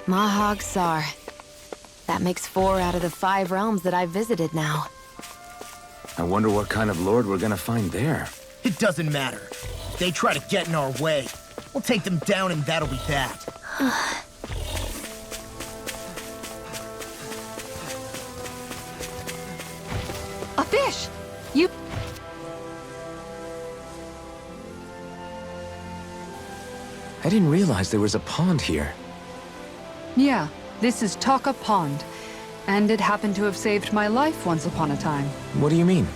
Mahag Sar. That makes 4 out of the 5 realms that I've visited now. I wonder what kind of lord we're gonna find there. It doesn't matter. If they try to get in our way, we'll take them down and that'll be that. A fish! You... I didn't realize there was a pond here. Yeah, this is Taka Pond. And it happened to have saved my life once upon a time. What do you mean?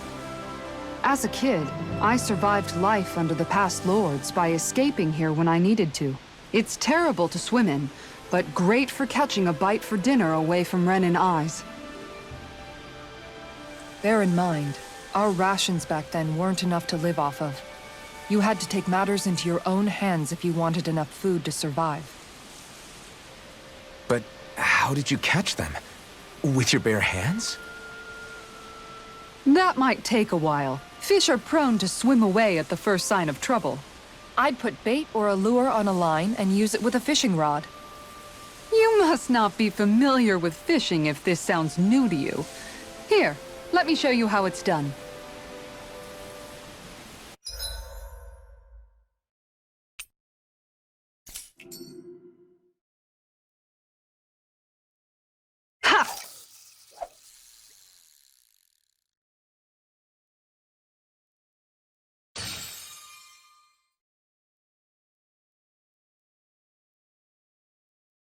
As a kid, I survived life under the past lords by escaping here when I needed to. It's terrible to swim in, but great for catching a bite for dinner away from Renin eyes. Bear in mind, our rations back then weren't enough to live off of. You had to take matters into your own hands if you wanted enough food to survive. But how did you catch them? With your bare hands? That might take a while. Fish are prone to swim away at the first sign of trouble. I'd put bait or a lure on a line and use it with a fishing rod. You must not be familiar with fishing if this sounds new to you. Here, let me show you how it's done. Ha!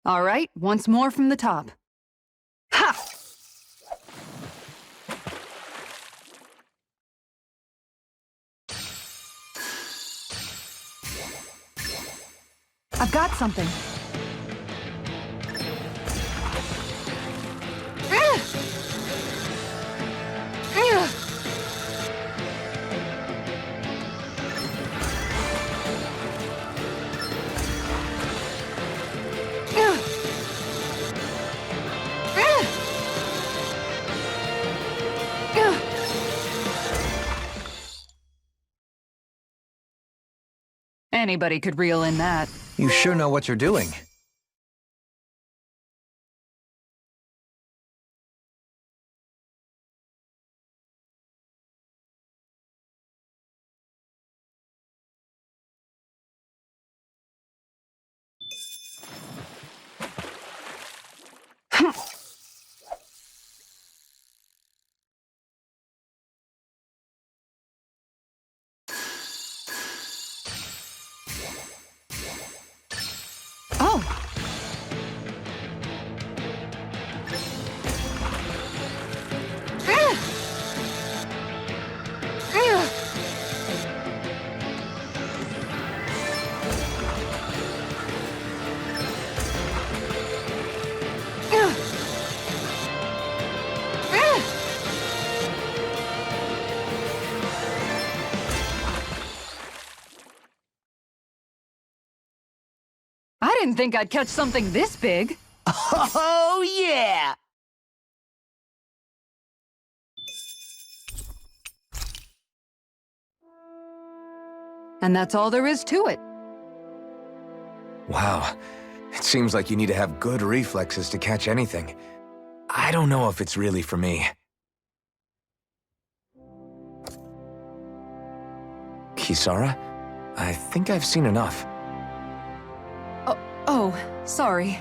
All right, once more from the top. Ha! I've got something. Anybody could reel in that. You sure know what you're doing. Oh! I didn't think I'd catch something this big. Oh, yeah! And that's all there is to it. Wow. It seems like you need to have good reflexes to catch anything. I don't know if it's really for me. Kisara? I think I've seen enough. Oh, sorry.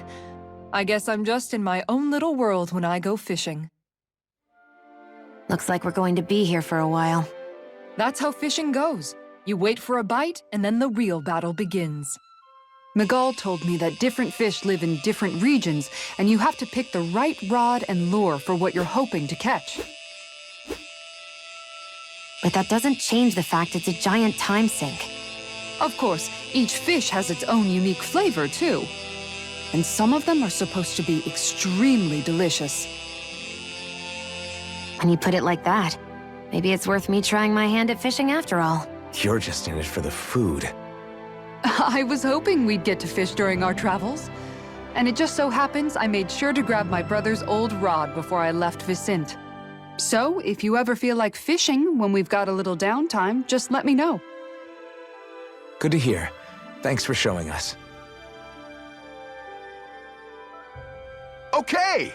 I guess I'm just in my own little world when I go fishing. Looks like we're going to be here for a while. That's how fishing goes. You wait for a bite, and then the real battle begins. Miguel told me that different fish live in different regions, and you have to pick the right rod and lure for what you're hoping to catch. But that doesn't change the fact it's a giant time sink. Of course, each fish has its own unique flavor, too. And some of them are supposed to be extremely delicious. When you put it like that, maybe it's worth me trying my hand at fishing after all. You're just in it for the food. I was hoping we'd get to fish during our travels. And it just so happens I made sure to grab my brother's old rod before I left Vicente. So, if you ever feel like fishing when we've got a little downtime, just let me know. Good to hear. Thanks for showing us. Okay!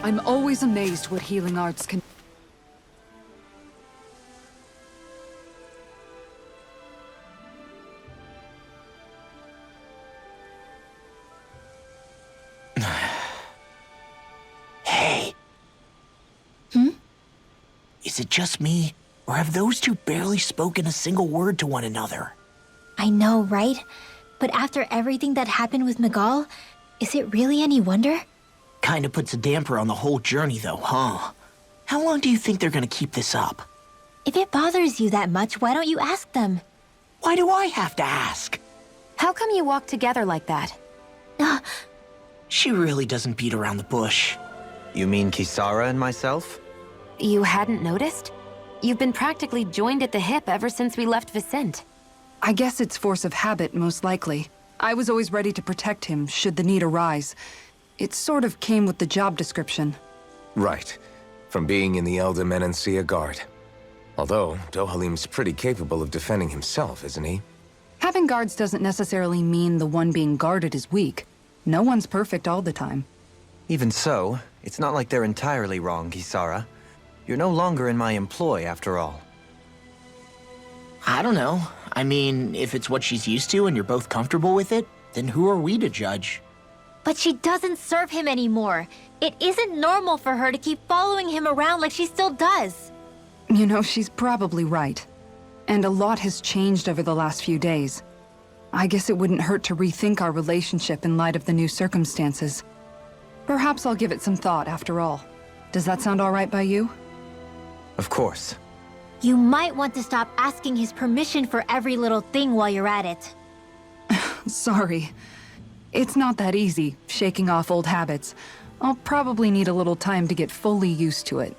I'm always amazed what healing arts can... Hey. Is it just me, or have those two barely spoken a single word to one another? I know, right? But after everything that happened with Miguel, is it really any wonder? Kinda puts a damper on the whole journey, though, huh? How long do you think they're gonna keep this up? If it bothers you that much, why don't you ask them? Why do I have to ask? How come you walk together like that? She really doesn't beat around the bush. You mean Kisara and myself? You hadn't noticed? You've been practically joined at the hip ever since we left Vicente. I guess it's force of habit, most likely. I was always ready to protect him, should the need arise. It sort of came with the job description. Right. From being in the Elder Menancia Guard. Although, Dohalim's pretty capable of defending himself, isn't he? Having guards doesn't necessarily mean the one being guarded is weak. No one's perfect all the time. Even so, it's not like they're entirely wrong, Kisara. You're no longer in my employ, after all. I don't know. I mean, if it's what she's used to and you're both comfortable with it, then who are we to judge? But she doesn't serve him anymore. It isn't normal for her to keep following him around like she still does. You know, she's probably right. And a lot has changed over the last few days. I guess it wouldn't hurt to rethink our relationship in light of the new circumstances. Perhaps I'll give it some thought after all. Does that sound all right by you? Of course. You might want to stop asking his permission for every little thing while you're at it. Sorry. It's not that easy, shaking off old habits. I'll probably need a little time to get fully used to it.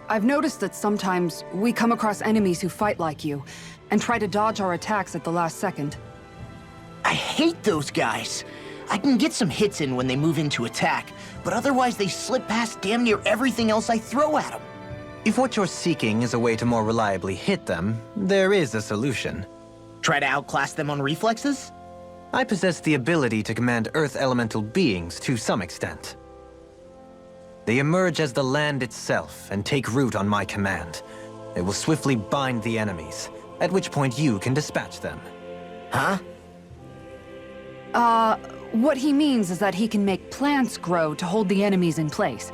I've noticed that sometimes we come across enemies who fight like you, and try to dodge our attacks at the last second. I hate those guys. I can get some hits in when they move into attack, but otherwise they slip past damn near everything else I throw at them. If what you're seeking is a way to more reliably hit them, there is a solution. Try to outclass them on reflexes? I possess the ability to command Earth elemental beings to some extent. They emerge as the land itself and take root on my command. They will swiftly bind the enemies, at which point you can dispatch them. Huh? What he means is that he can make plants grow to hold the enemies in place.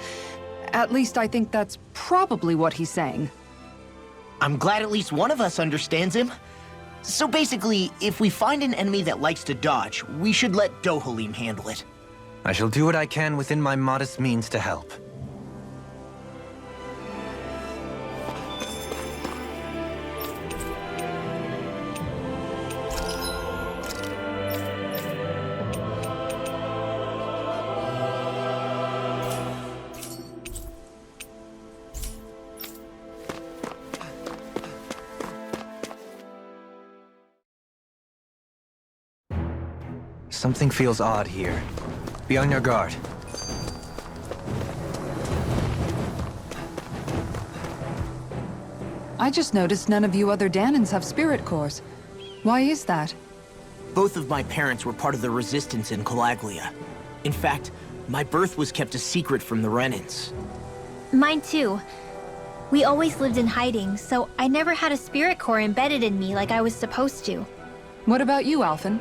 At least I think that's probably what he's saying. I'm glad at least one of us understands him. So basically, if we find an enemy that likes to dodge, we should let Dohalim handle it. I shall do what I can within my modest means to help. Something feels odd here. Be on your guard. I just noticed none of you other Danans have spirit cores. Why is that? Both of my parents were part of the resistance in Calaglia. In fact, my birth was kept a secret from the Renans. Mine too. We always lived in hiding, so I never had a spirit core embedded in me like I was supposed to. What about you, Alphen?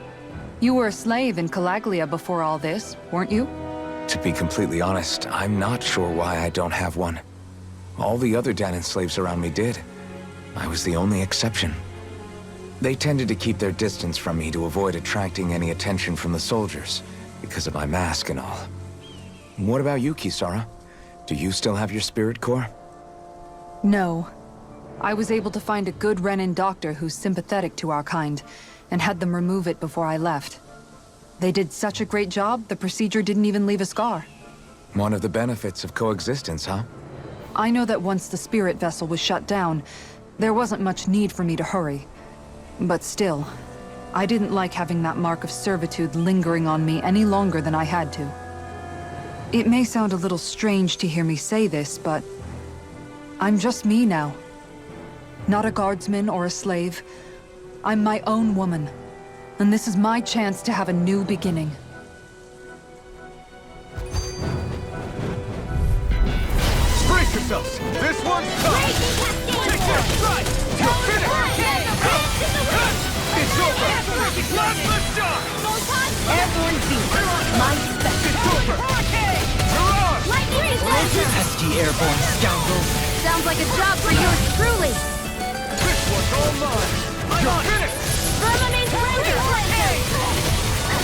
You were a slave in Calaglia before all this, weren't you? To be completely honest, I'm not sure why I don't have one. All the other Danon slaves around me did. I was the only exception. They tended to keep their distance from me to avoid attracting any attention from the soldiers, because of my mask and all. What about you, Kisara? Do you still have your spirit core? No. I was able to find a good Renan doctor who's sympathetic to our kind, and had them remove it before I left. They did such a great job, the procedure didn't even leave a scar. One of the benefits of coexistence, huh? I know that once the spirit vessel was shut down, there wasn't much need for me to hurry. But still, I didn't like having that mark of servitude lingering on me any longer than I had to. It may sound a little strange to hear me say this, but I'm just me now. Not a guardsman or a slave. I'm my own woman. And this is my chance to have a new beginning. Brace yourselves! This one's tough! Take this! Right! You're finished! It's over! Plasma shock! Airborne beam. My special. It's over! You're on! Lightning resistance! Pesky airborne scoundrels. Sounds like a job for yours truly. This one's all mine! You're finished! Vermine surrender!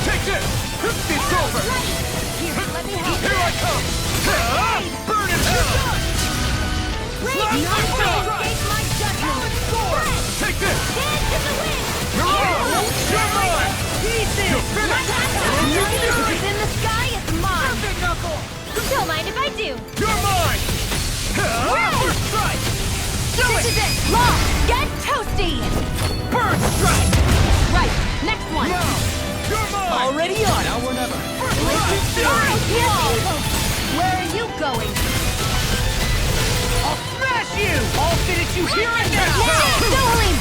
Take this! It's over! Let me help. Here I come! Burn in hell! Plasma shock! My judgment. Take this! Dance in the wind. You're on! You're mine! You're finished! Nothing is in the sky, it's mine. Big knuckle! Don't mind if I do. You're mine! First strike! This is it. Long. Get toasty. Bird strike! Right. Next one. Now! You're mine! Already on. Now or never! Where are you going? I'll smash you! I'll finish you here and now! Yeah, Dohalim!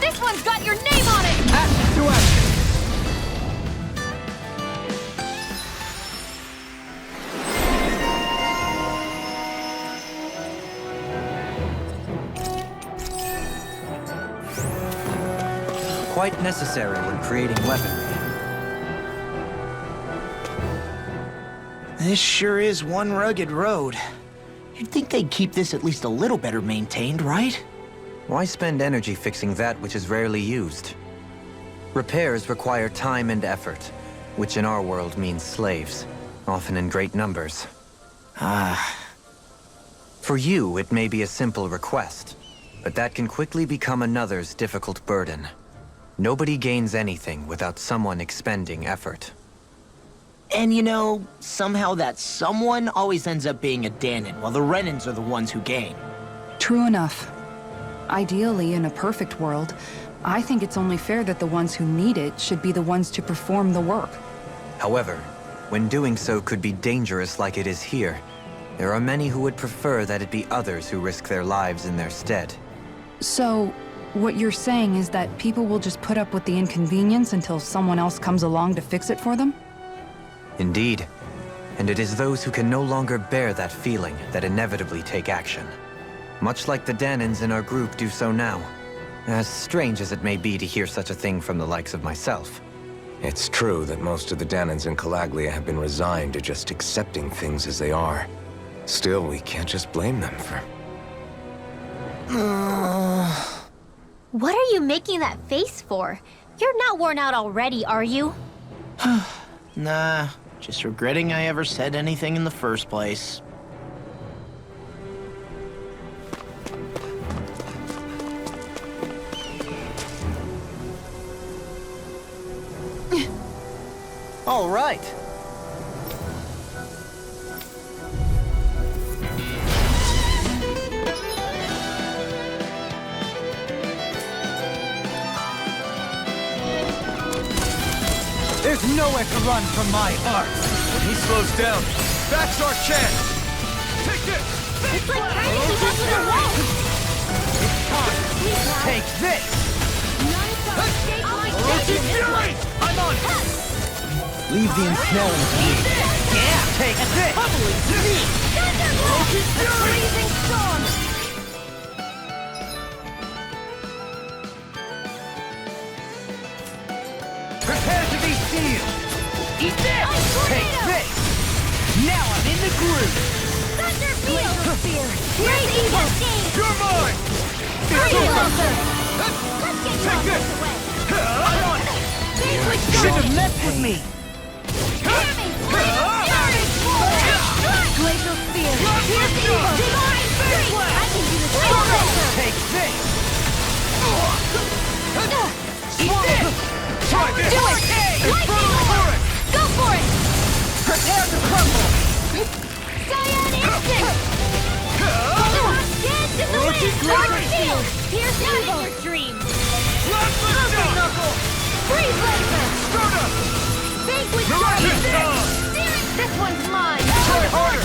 This one's got your name on it! Action to action! Quite necessary when creating weaponry. This sure is one rugged road. You'd think they'd keep this at least a little better maintained, right? Why spend energy fixing that which is rarely used? Repairs require time and effort, which in our world means slaves, often in great numbers. For you, it may be a simple request, but that can quickly become another's difficult burden. Nobody gains anything without someone expending effort. And you know, somehow that someone always ends up being a Danon, while the Renans are the ones who gain. True enough. Ideally, in a perfect world, I think it's only fair that the ones who need it should be the ones to perform the work. However, when doing so could be dangerous like it is here, there are many who would prefer that it be others who risk their lives in their stead. So, what you're saying is that people will just put up with the inconvenience until someone else comes along to fix it for them? Indeed. And it is those who can no longer bear that feeling that inevitably take action. Much like the Danons in our group do so now. As strange as it may be to hear such a thing from the likes of myself. It's true that most of the Danons in Calaglia have been resigned to just accepting things as they are. Still, we can't just blame them for... What are you making that face for? You're not worn out already, are you? Nah, just regretting I ever said anything in the first place. All right. There's nowhere to run from my art! When he slows down, that's our chance! Take this! It's like trying to keep up with a wall. Take this! Orochi's Fury! I'm on it! Leave the ensnaring to me. Yeah, take this! Orochi's Fury! Freezing storm! Prepare to be sealed! Eat this! Ice Take tornado! this! Now I'm in the groove! Thunder Field! Great evil! You're mine! Freeze Lancer! Take this! I'm on it! Vanquish Should have Giant! messed with me! Glacial Spear! Pierce Evil! Divine Strength! I can do this all better! Take this! Eat this! Try this! Do it! Infernal Torrent! Go for it! Prepare to crumble! Cyan Instinct! Dance in the Orochi's wind! Great Dark Field! Pierce Evil! Your dreams! Plasma Shock! Freeze Lancer! Soda! Vanquish Miraculous Giant! Dawn! This one's mine! Try harder!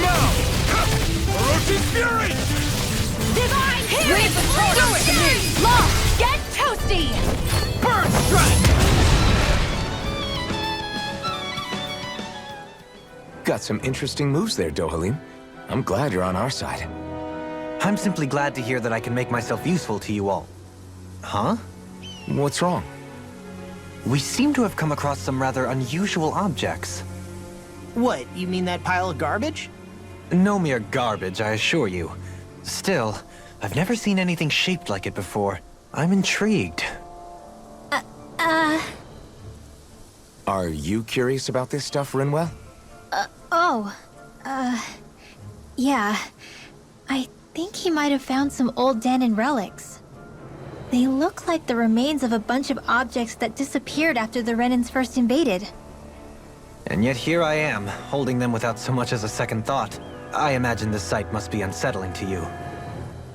Now! Orochi's Fury! Divine Healing! Leave the torrent to me! Lost! Get toasty! Burn Strike! Got some interesting moves there, Dohalim. I'm glad you're on our side. I'm simply glad to hear that I can make myself useful to you all. Huh? What's wrong? We seem to have come across some rather unusual objects. What, you mean that pile of garbage? No mere garbage, I assure you. Still, I've never seen anything shaped like it before. I'm intrigued. Are you curious about this stuff, Rinwell? Yeah. I think he might have found some old Danon relics. They look like the remains of a bunch of objects that disappeared after the Renans first invaded. And yet here I am, holding them without so much as a second thought. I imagine this sight must be unsettling to you.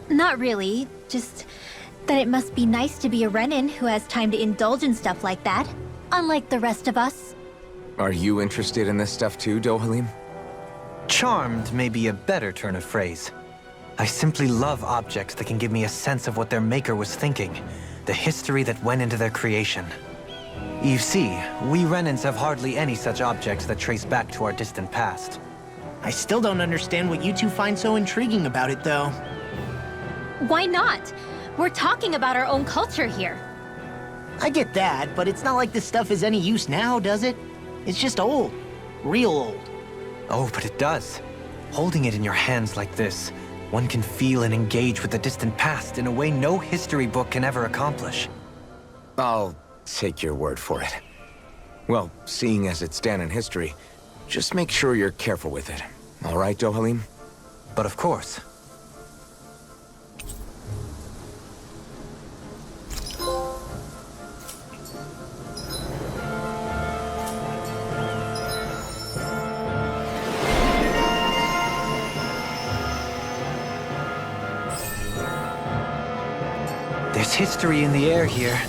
Not really, just that it must be nice to be a Renan who has time to indulge in stuff like that, unlike the rest of us. Are you interested in this stuff too, Dohalim? Charmed may be a better turn of phrase. I simply love objects that can give me a sense of what their maker was thinking, the history that went into their creation. You see, we Renans have hardly any such objects that trace back to our distant past. I still don't understand what you two find so intriguing about it, though. Why not? We're talking about our own culture here. I get that, but it's not like this stuff is any use now, does it? It's just old. Real old. Oh, but it does. Holding it in your hands like this, one can feel and engage with the distant past in a way no history book can ever accomplish. I'll take your word for it. Well, seeing as it's Danon history, just make sure you're careful with it. All right, Dohalim? But of course. There's history in the air here.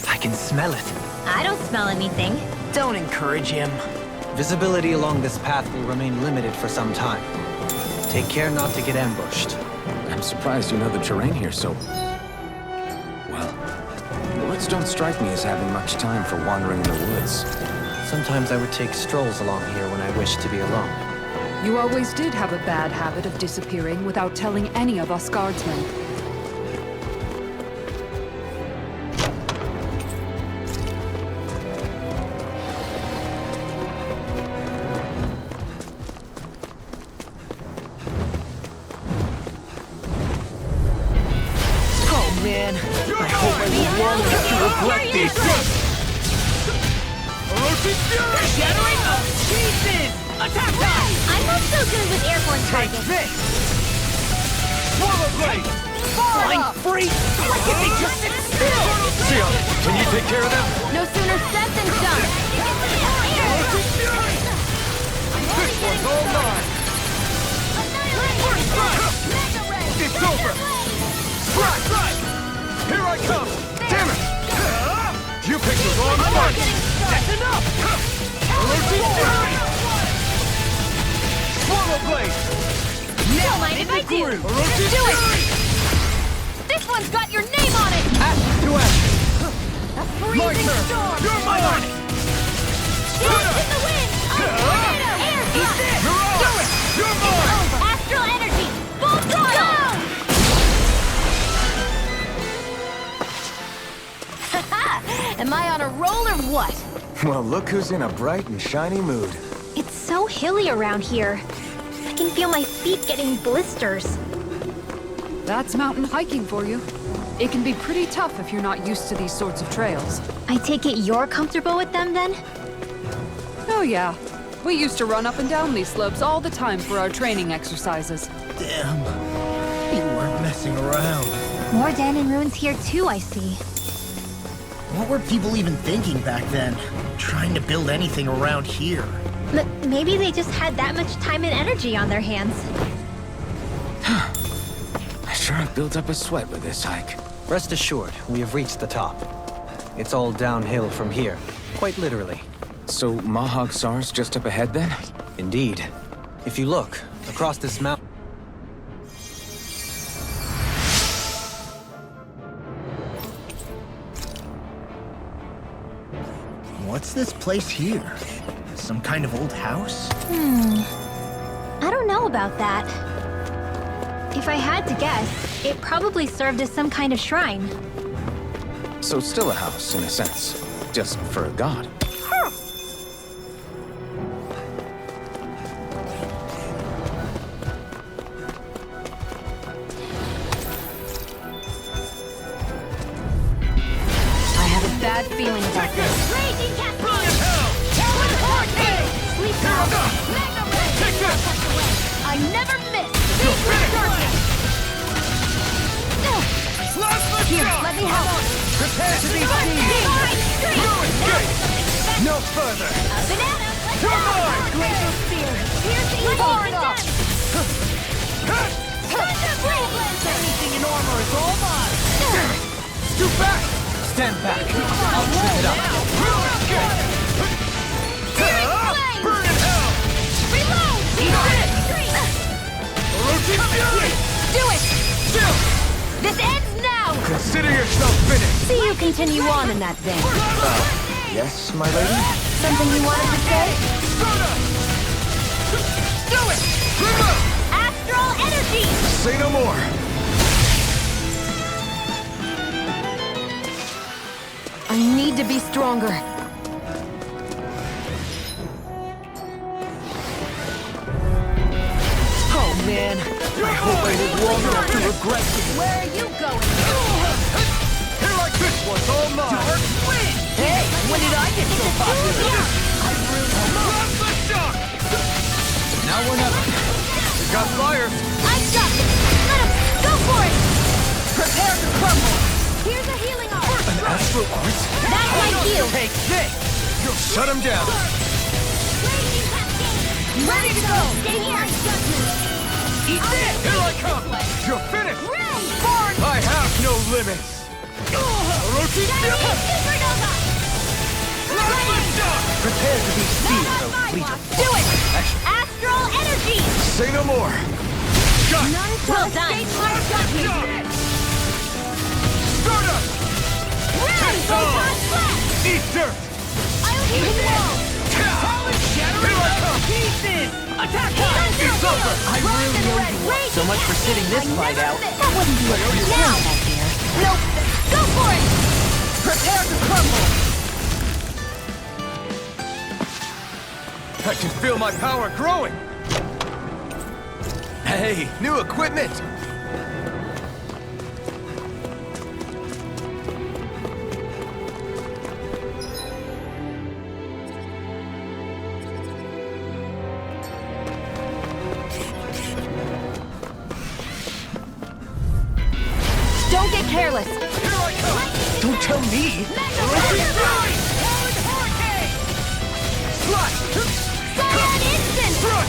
I can smell it. I don't smell anything. Don't encourage him. Visibility along this path will remain limited for some time. Take care not to get ambushed. I'm surprised you know the terrain here so... well. The woods don't strike me as having much time for wandering in the woods. Sometimes I would take strolls along here when I wished to be alone. You always did have a bad habit of disappearing without telling any of us guardsmen. Man, I hope I live long enough to regret this. Orochi's Fury! Shattering of pieces! Attack time! I'm not so good with airborne Take targets. this! Swallow Blade! Flying free! Like if they just sit still! Sion, can you take care of them? No sooner said than done. Orochi's Fury! This one's all mine! First strike! It's over! Strike! Here I come! Damn it! You picked the wrong fight! That's enough! Orochi's Fury! Swallow Blade! Don't mind if I do. Orochi's Do it! Fury! This one's got your name on it! Ash to ash! A freezing storm! You're mine! Dance in the wind! A tornado! Air thrust! Do it! You're mine! Astral energy! Full throttle! Am I on a roll or what? Well, look who's in a bright and shiny mood. It's so hilly around here. I can feel my feet getting blisters. That's mountain hiking for you. It can be pretty tough if you're not used to these sorts of trails. I take it you're comfortable with them then? Oh yeah. We used to run up and down these slopes all the time for our training exercises. Damn. You weren't messing around. More Danon ruins here too, I see. What were people even thinking back then? Trying to build anything around here. Maybe they just had that much time and energy on their hands. I sure have built up a sweat with this hike. Rest assured, we have reached the top. It's all downhill from here, quite literally. So Mahag Sar's just up ahead then? Indeed. If you look, across this mountain... What's this place here? Some kind of old house? I don't know about that. If I had to guess, it probably served as some kind of shrine. So still a house, in a sense. Just for a god. I have a bad feeling about this. Raging Burn in hell! Sleep Take this! I never miss! Plasma Here, shock! let me help. Prepare to be seized! Ruin gate! No further! Banana! You're mine! Glacial spear. Here's the evil Far and enough. Thunder Blade Lancer! Anything in armor is all mine! Scoot back! Stand back. I'll trip it up. Ruin gate! Flame! Burn in hell! Reload! Orochi Fury! Do it! Chill! This ends now! Consider yourself finished! See you continue on in that vein. Yes, my lady? Something you wanted to say? Soda! Do it! Remote! Astral energy! Say no more! I need to be stronger. Oh man, I hope I live long enough to regret this. Where are you going? Here like this one's all mine! Hey, when did I get so popular? Plasma shock! Now or never. We got fires! I got this! Let him go for it! Prepare to crumble. Here's a healing arm! An astral art? That's my cue! Take this! You'll shut him down! Raging Cascade! Ready to go. Stay here! Eat this! Here I come! You're finished! Ray! I have no limits! Orochi Fury! Supernova! Plasma shock! Prepare to be seized, O fleet of Do it! Astral energy! Say no more! Got it! Well done! Stardust! Ray! Take Photon blast! Eat dirt! I'll heal the wall! Here I come! Pieces! Attack! It's over! I really owe you so much for sitting this fight out. That wouldn't be what you now! Nope! Go for it! Prepare to crumble. I can feel my power growing! Hey, new equipment! Don't get careless. Here I come! Don't tell me! Slash! Cyan Instant!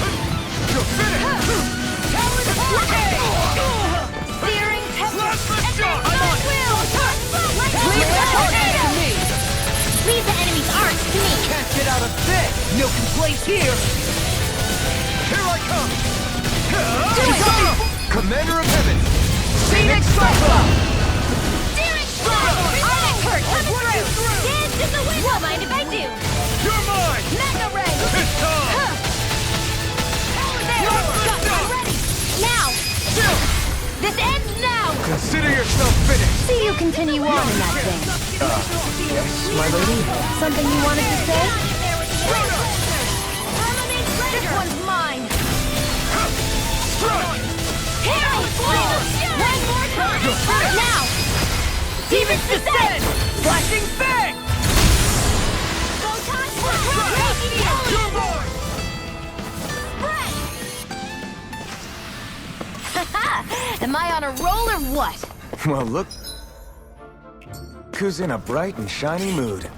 You're finished! Searing Plasma shock! Leave the target to me! Leave the enemy's arts to me! Can't get out of this! No complaints here! Here I come! Commander of Heaven! Phoenix Cyclone! Searing Strike! Onyx Hurt, coming through! Ghost in the wind! Won't mind if I do! You're mine! Mega Ray! It's time! There! I'm ready! Now! This ends now! Consider yourself finished! See you continue on in that thing. Yes, my lady? Something you wanted to say? This one's mine! Strike! Here! One more time! Now! Demon's Descent! Flashing Fang! You're mine! Am I on a roll or what? Well, look who's in a bright and shiny mood.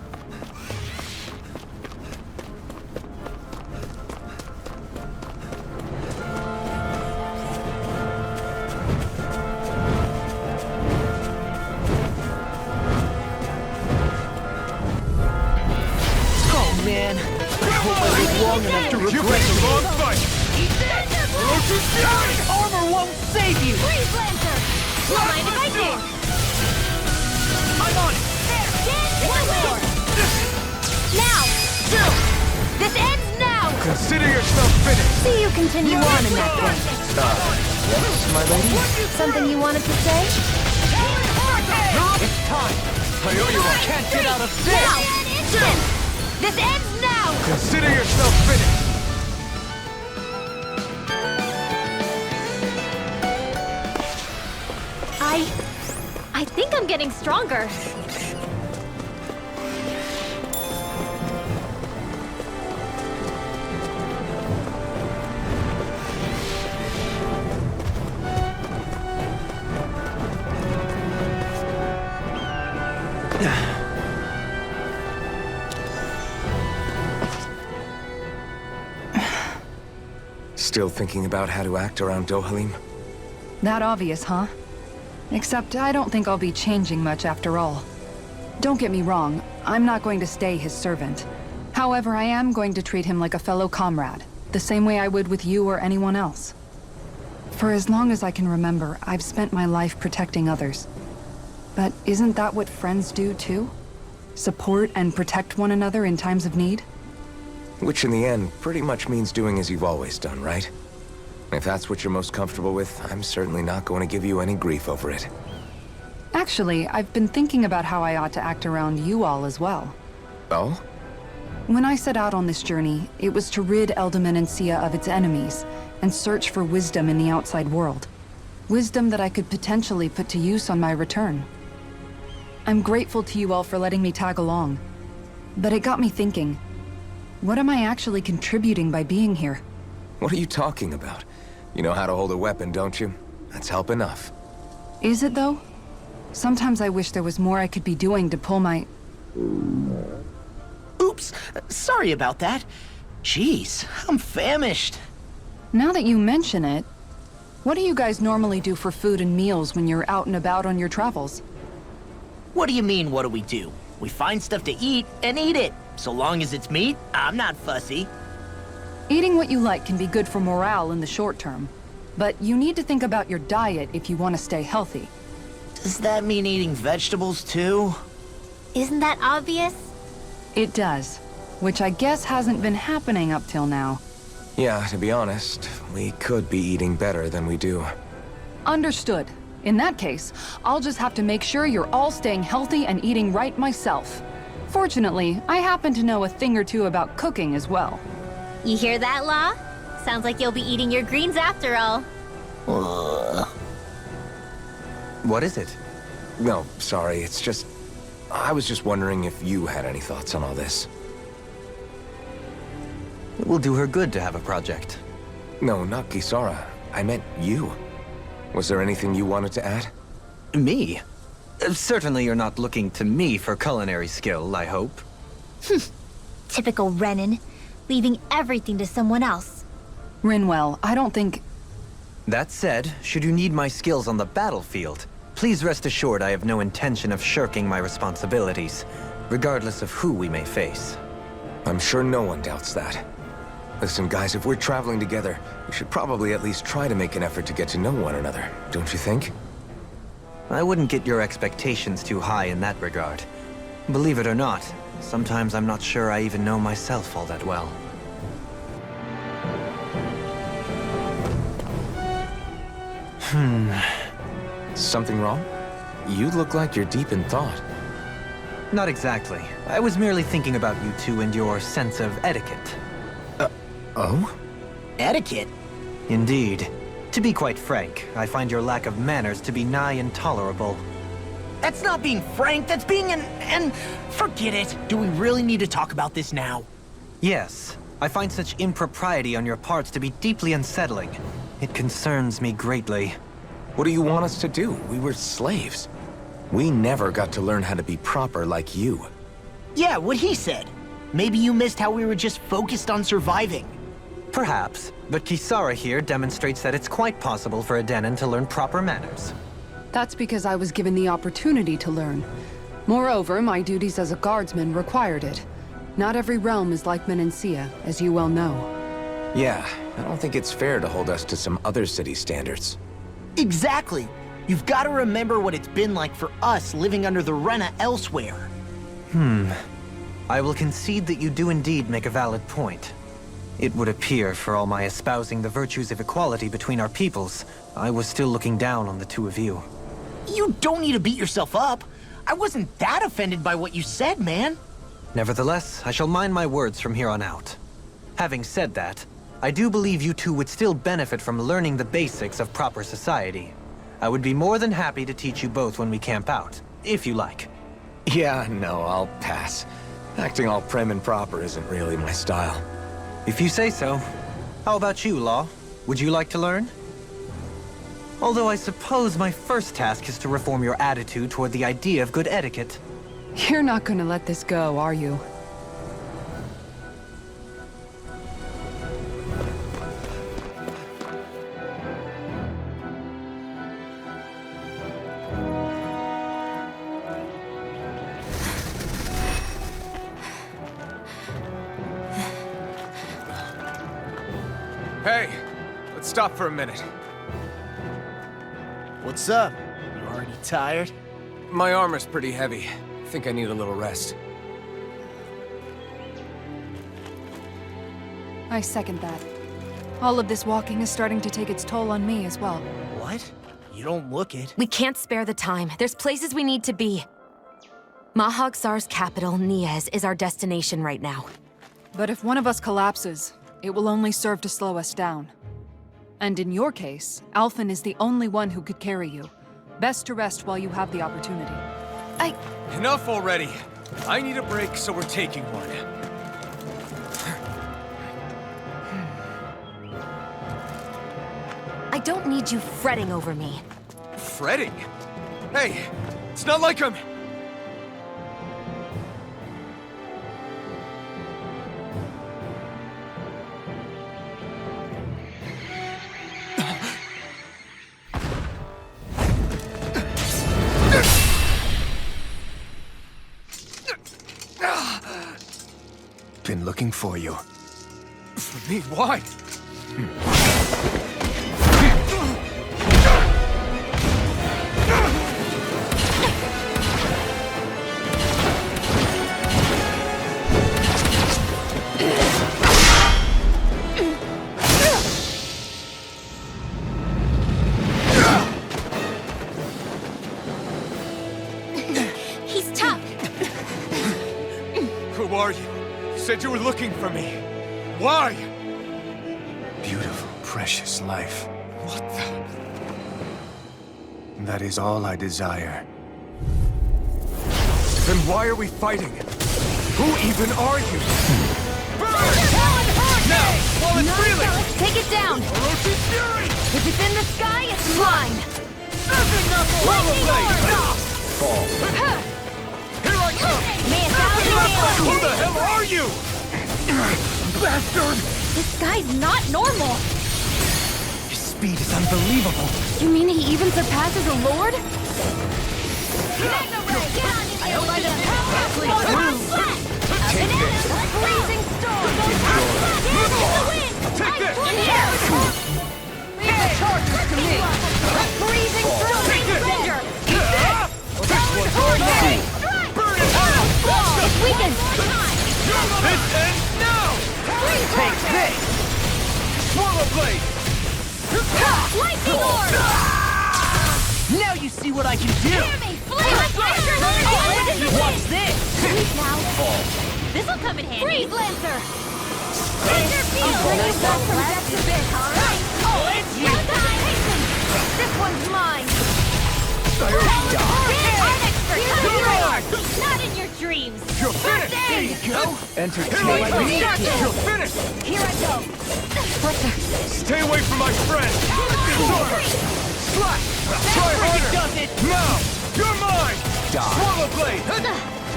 Oh man, I hope I live long enough to You regret picked the it. wrong fight! Ferocious Fury! Armor won't save you! Freeze Lancer! Won't mind if I do! I'm on it! Now! This ends now! Consider yourself finished! See you continue on in that thing. Yes, my lady? Something you wanted to say? It's time! I owe you one! Can't get out of Now! this! Instant! This ends now! Consider yourself finished! I think I'm getting stronger. Still thinking about how to act around Dohalim? That obvious, huh? Except I don't think I'll be changing much after all. Don't get me wrong, I'm not going to stay his servant. However, I am going to treat him like a fellow comrade, the same way I would with you or anyone else. For as long as I can remember, I've spent my life protecting others. But isn't that what friends do too? Support and protect one another in times of need? Which in the end pretty much means doing as you've always done, right? If that's what you're most comfortable with, I'm certainly not going to give you any grief over it. Actually, I've been thinking about how I ought to act around you all as well. Oh? When I set out on this journey, it was to rid Eldaman and Sia of its enemies, and search for wisdom in the outside world. Wisdom that I could potentially put to use on my return. I'm grateful to you all for letting me tag along. But it got me thinking, what am I actually contributing by being here? What are you talking about? You know how to hold a weapon, don't you? That's help enough. Is it though? Sometimes I wish there was more I could be doing to pull my... Oops, sorry about that. Jeez, I'm famished. Now that you mention it, what do you guys normally do for food and meals when you're out and about on your travels? What do you mean, what do we do? We find stuff to eat and eat it. So long as it's meat, I'm not fussy. Eating what you like can be good for morale in the short term, but you need to think about your diet if you want to stay healthy. Does that mean eating vegetables too? Isn't that obvious? It does, which I guess hasn't been happening up till now. Yeah, to be honest, we could be eating better than we do. Understood. In that case, I'll just have to make sure you're all staying healthy and eating right myself. Fortunately, I happen to know a thing or two about cooking as well. You hear that, Law? Sounds like you'll be eating your greens after all. What is it? No, sorry, it's just... I was just wondering if you had any thoughts on all this. It will do her good to have a project. No, not Kisara. I meant you. Was there anything you wanted to add? Me? Certainly you're not looking to me for culinary skill, I hope. Typical Renan, leaving everything to someone else. Rinwell, I don't think... That said, should you need my skills on the battlefield, please rest assured I have no intention of shirking my responsibilities, regardless of who we may face. I'm sure no one doubts that. Listen, guys, if we're traveling together, we should probably at least try to make an effort to get to know one another, don't you think? I wouldn't get your expectations too high in that regard. Believe it or not, sometimes I'm not sure I even know myself all that well. Something wrong? You look like you're deep in thought. Not exactly. I was merely thinking about you two and your sense of etiquette. Oh? Etiquette? Indeed. To be quite frank, I find your lack of manners to be nigh intolerable. That's not being frank, that's being an... Forget it. Do we really need to talk about this now? Yes. I find such impropriety on your parts to be deeply unsettling. It concerns me greatly. What do you want us to do? We were slaves. We never got to learn how to be proper like you. Yeah, what he said. Maybe you missed how we were just focused on surviving. Perhaps, but Kisara here demonstrates that it's quite possible for a Denon to learn proper manners. That's because I was given the opportunity to learn. Moreover, my duties as a guardsman required it. Not every realm is like Menancia, as you well know. Yeah, I don't think it's fair to hold us to some other city standards. Exactly. You've got to remember what it's been like for us living under the Rena elsewhere. I will concede that you do indeed make a valid point. It would appear, for all my espousing the virtues of equality between our peoples, I was still looking down on the two of you. You don't need to beat yourself up. I wasn't that offended by what you said, man. Nevertheless, I shall mind my words from here on out. Having said that, I do believe you two would still benefit from learning the basics of proper society. I would be more than happy to teach you both when we camp out, if you like. Yeah, no, I'll pass. Acting all prim and proper isn't really my style. If you say so. How about you, Law? Would you like to learn? Although I suppose my first task is to reform your attitude toward the idea of good etiquette. You're not gonna let this go, are you? Hey, let's stop for a minute. What's up? You already tired? My armor's pretty heavy. I think I need a little rest. I second that. All of this walking is starting to take its toll on me as well. What? You don't look it. We can't spare the time. There's places we need to be. Mahagsar's capital, Niez, is our destination right now. But if one of us collapses, it will only serve to slow us down. And in your case, Alphen is the only one who could carry you. Best to rest while you have the opportunity. Enough already! I need a break, so we're taking one. I don't need you fretting over me. Fretting? Hey, it's not like I'm... Been looking for you. For me, why? He's tough. Who are you? You said you were looking for me. Why? Beautiful, precious life. What the... That is all I desire. Then why are we fighting? Who even are you? Burn! Now! While it's reeling! Take it down! Orochi's fury! If it's in the sky, it's mine! Epic knuckle! Lightning orb! Fall. Here I come! Man down Epic knuckle! Who and the hell are you? Bastard! This guy's not normal. His speed is unbelievable. You mean he even surpasses a lord? Freezing storm! Take this! Charges to me! Freezing storm! Take this! Cinder! This one's on me! Burn it! This ends now! Take this! Swallow blade! Lightning orb! Now you see what I can do! Watch this! This'll come in handy. Freeze Lancer! Thunder Field! Oh, it's you! This one's mine! Not in your dreams! You're finished! There you go! Entertain me! You're finished! Here I go! Stay away from my friend! It's over! Slash! Try harder! Does it! Now! You're mine! Swallow blade!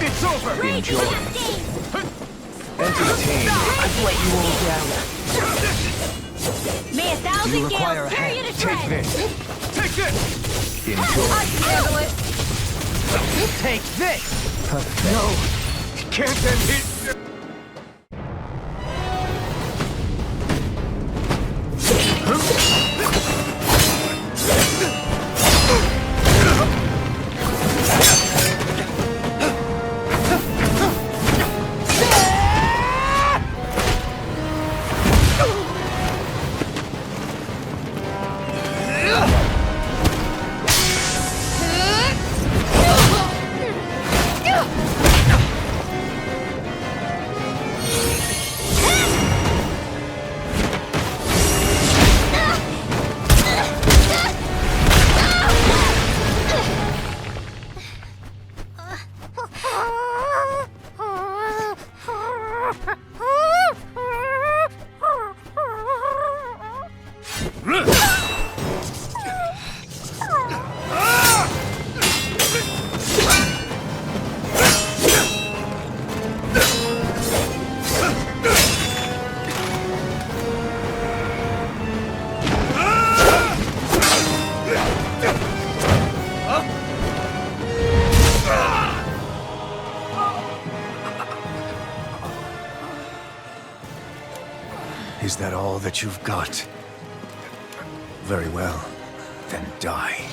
It's over! Enjoy! Entertain. I've let you all down. May 1,000 You require gales a tear you hand. to shreds! Take this! I can handle it! Take this! No! Can't end it! Is that all that you've got? Very well. Then die.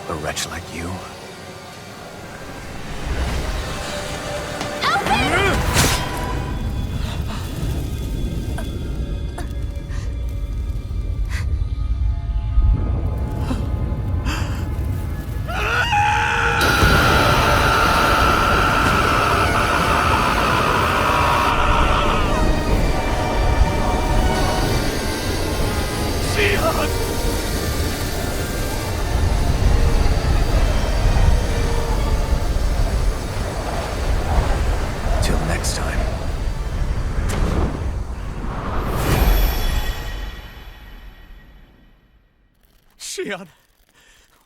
A wretch like you? Till next time. Shion!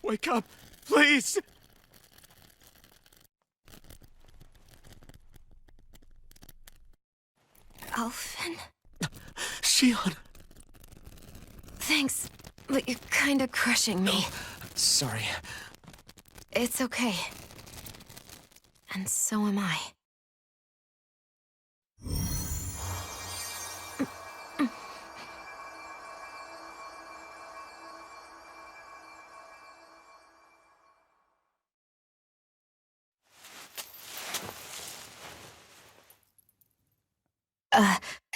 Wake up! Please! Alphen? Shion! Thanks, but you're kinda crushing me. Sorry. It's okay. And so am I.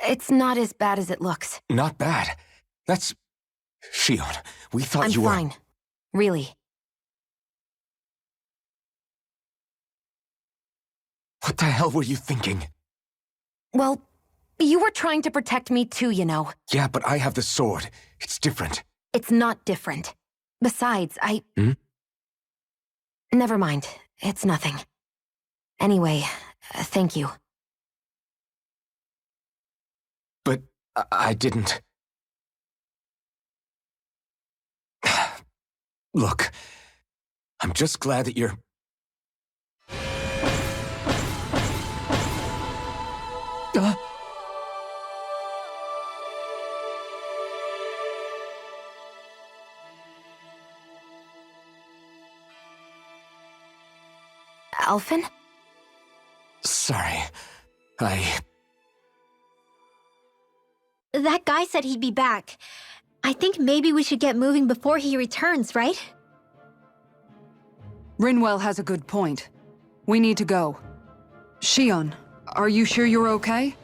It's not as bad as it looks. Not bad. That's... Shion, we thought I'm you were... fine. Really. What the hell were you thinking? Well, you were trying to protect me too, you know. Yeah, but I have the sword. It's different. It's not different. Besides, Hmm? Never mind. It's nothing. Anyway, thank you. But I didn't... Look, I'm just glad that you're... Alphen? Sorry. That guy said he'd be back. I think maybe we should get moving before he returns, right? Rinwell has a good point. We need to go. Shion, are you sure you're okay?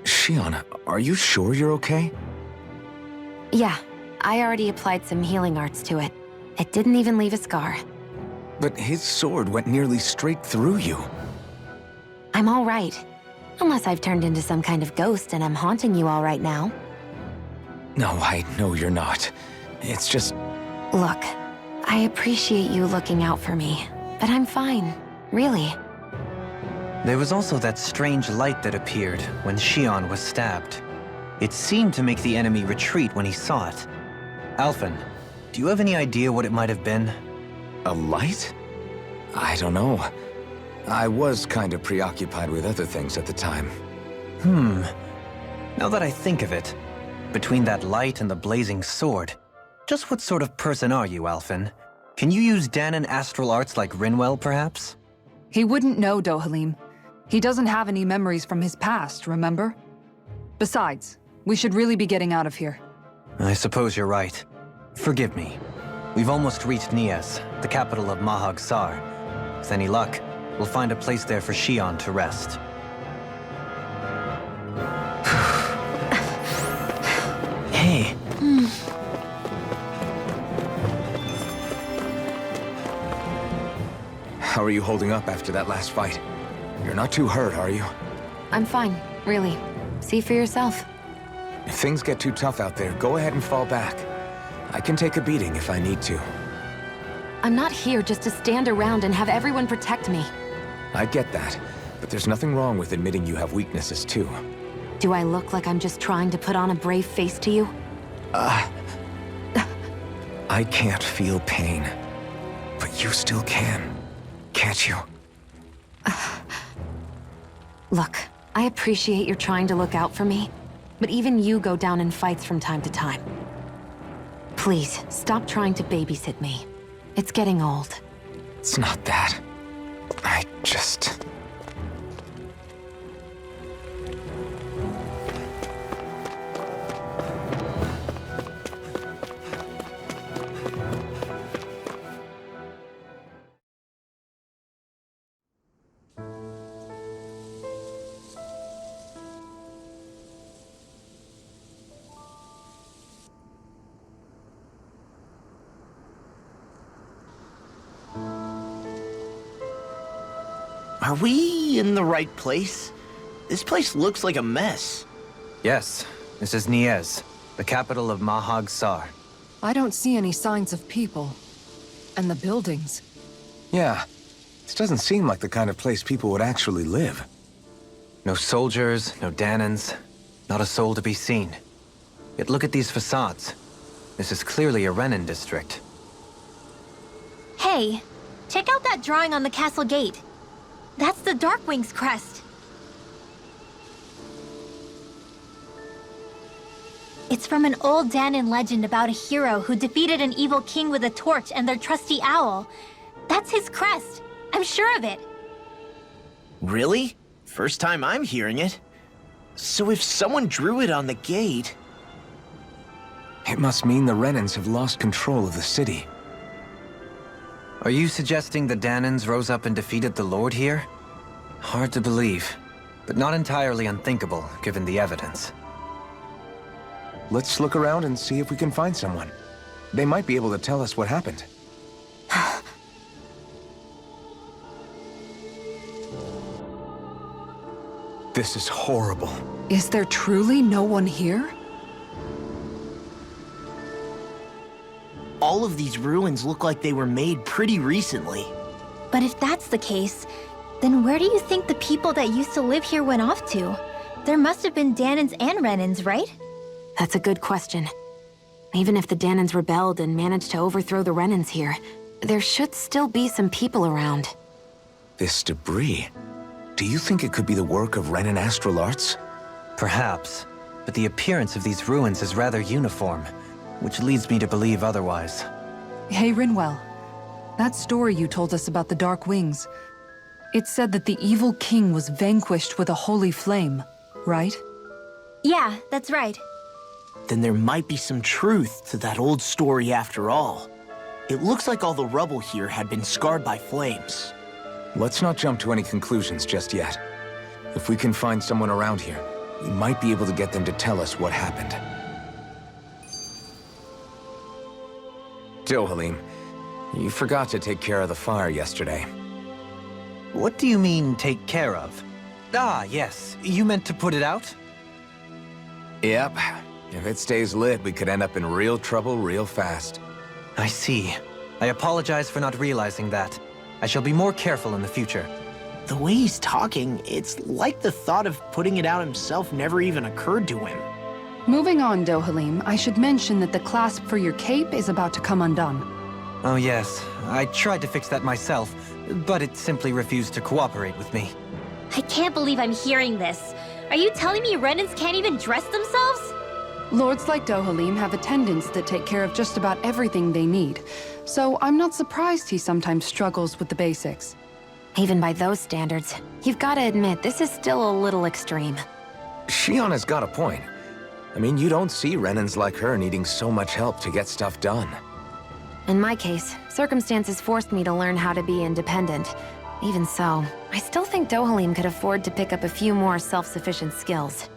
Shion, are you sure you're okay? Yeah, I already applied some healing arts to it. It didn't even leave a scar. But his sword went nearly straight through you. I'm all right. Unless I've turned into some kind of ghost and I'm haunting you all right now. No, I know you're not. It's just... Look, I appreciate you looking out for me, but I'm fine, really. There was also that strange light that appeared when Shion was stabbed. It seemed to make the enemy retreat when he saw it. Alphen, do you have any idea what it might have been? A light? I don't know. I was kind of preoccupied with other things at the time. Now that I think of it, between that light and the blazing sword, just what sort of person are you, Alphen? Can you use Danon astral arts like Rinwell, perhaps? He wouldn't know, Dohalim. He doesn't have any memories from his past, remember? Besides, we should really be getting out of here. I suppose you're right. Forgive me. We've almost reached Nias, the capital of Mahag Sar. With any luck, we'll find a place there for Shion to rest. Hey. How are you holding up after that last fight? You're not too hurt, are you? I'm fine, really. See for yourself. If things get too tough out there, go ahead and fall back. I can take a beating if I need to. I'm not here just to stand around and have everyone protect me. I get that, but there's nothing wrong with admitting you have weaknesses too. Do I look like I'm just trying to put on a brave face to you? I can't feel pain, but you still can, can't you? Look, I appreciate you're trying to look out for me, but even you go down in fights from time to time. Please, stop trying to babysit me. It's getting old. It's not that. I just... Are we in the right place? This place looks like a mess. Yes, this is Nias, the capital of Mahag Sar. I don't see any signs of people. And the buildings. Yeah, this doesn't seem like the kind of place people would actually live. No soldiers, no Danons, not a soul to be seen. Yet look at these facades. This is clearly a Renan district. Hey, check out that drawing on the castle gate. That's the Darkwing's crest. It's from an old Danon legend about a hero who defeated an evil king with a torch and their trusty owl. That's his crest. I'm sure of it. Really? First time I'm hearing it. So if someone drew it on the gate... It must mean the Renans have lost control of the city. Are you suggesting the Danons rose up and defeated the Lord here? Hard to believe, but not entirely unthinkable, given the evidence. Let's look around and see if we can find someone. They might be able to tell us what happened. This is horrible. Is there truly no one here? All of these ruins look like they were made pretty recently. But if that's the case, then where do you think the people that used to live here went off to? There must have been Danons and Renans, right? That's a good question. Even if the Danons rebelled and managed to overthrow the Renans here, there should still be some people around. This debris. Do Do you think it could be the work of Renan Astral Arts? Perhaps, but the appearance of these ruins is rather uniform, which leads me to believe otherwise. Hey, Rinwell. That story you told us about the Dark Wings. It said that the evil king was vanquished with a holy flame, right? Yeah, that's right. Then there might be some truth to that old story after all. It looks like all the rubble here had been scarred by flames. Let's not jump to any conclusions just yet. If we can find someone around here, we might be able to get them to tell us what happened. Dohalim, you forgot to take care of the fire yesterday. What do you mean, take care of? Ah, yes. You meant to put it out? Yep. If it stays lit, we could end up in real trouble real fast. I see. I apologize for not realizing that. I shall be more careful in the future. The way he's talking, it's like the thought of putting it out himself never even occurred to him. Moving on, Dohalim, I should mention that the clasp for your cape is about to come undone. Oh yes, I tried to fix that myself, but it simply refused to cooperate with me. I can't believe I'm hearing this. Are you telling me Renans can't even dress themselves? Lords like Dohalim have attendants that take care of just about everything they need, so I'm not surprised he sometimes struggles with the basics. Even by those standards, you've got to admit this is still a little extreme. Shionna's got a point. I mean, you don't see Renans like her needing so much help to get stuff done. In my case, circumstances forced me to learn how to be independent. Even so, I still think Dohalim could afford to pick up a few more self-sufficient skills.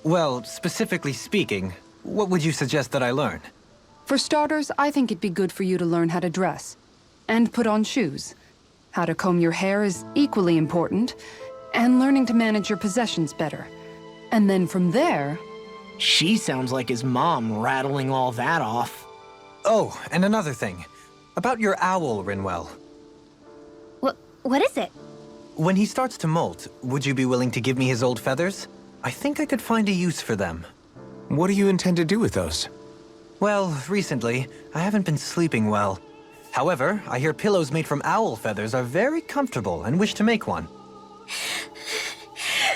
Well, specifically speaking, what would you suggest that I learn? For starters, I think it'd be good for you to learn how to dress. And put on shoes. How to comb your hair is equally important. And learning to manage your possessions better. And then from there... She sounds like his mom rattling all that off. Oh, and another thing. About your owl, Rinwell. What is it? When he starts to molt, would you be willing to give me his old feathers? I think I could find a use for them. What do you intend to do with those? Well, recently, I haven't been sleeping well. However, I hear pillows made from owl feathers are very comfortable and wish to make one.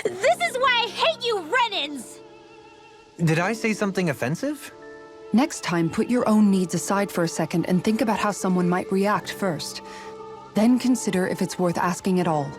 This is why I hate you, Renans! Did I say something offensive? Next time, put your own needs aside for a second and think about how someone might react first. Then consider if it's worth asking at all.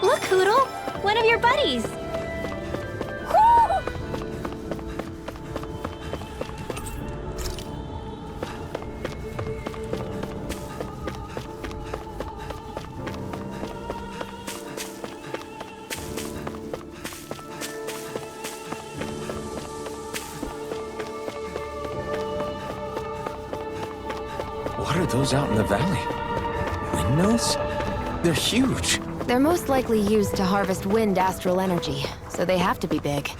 Look, Hoodle! One of your buddies! What are those out in the valley? Windmills? They're huge. They're most likely used to harvest wind astral energy, so they have to be big.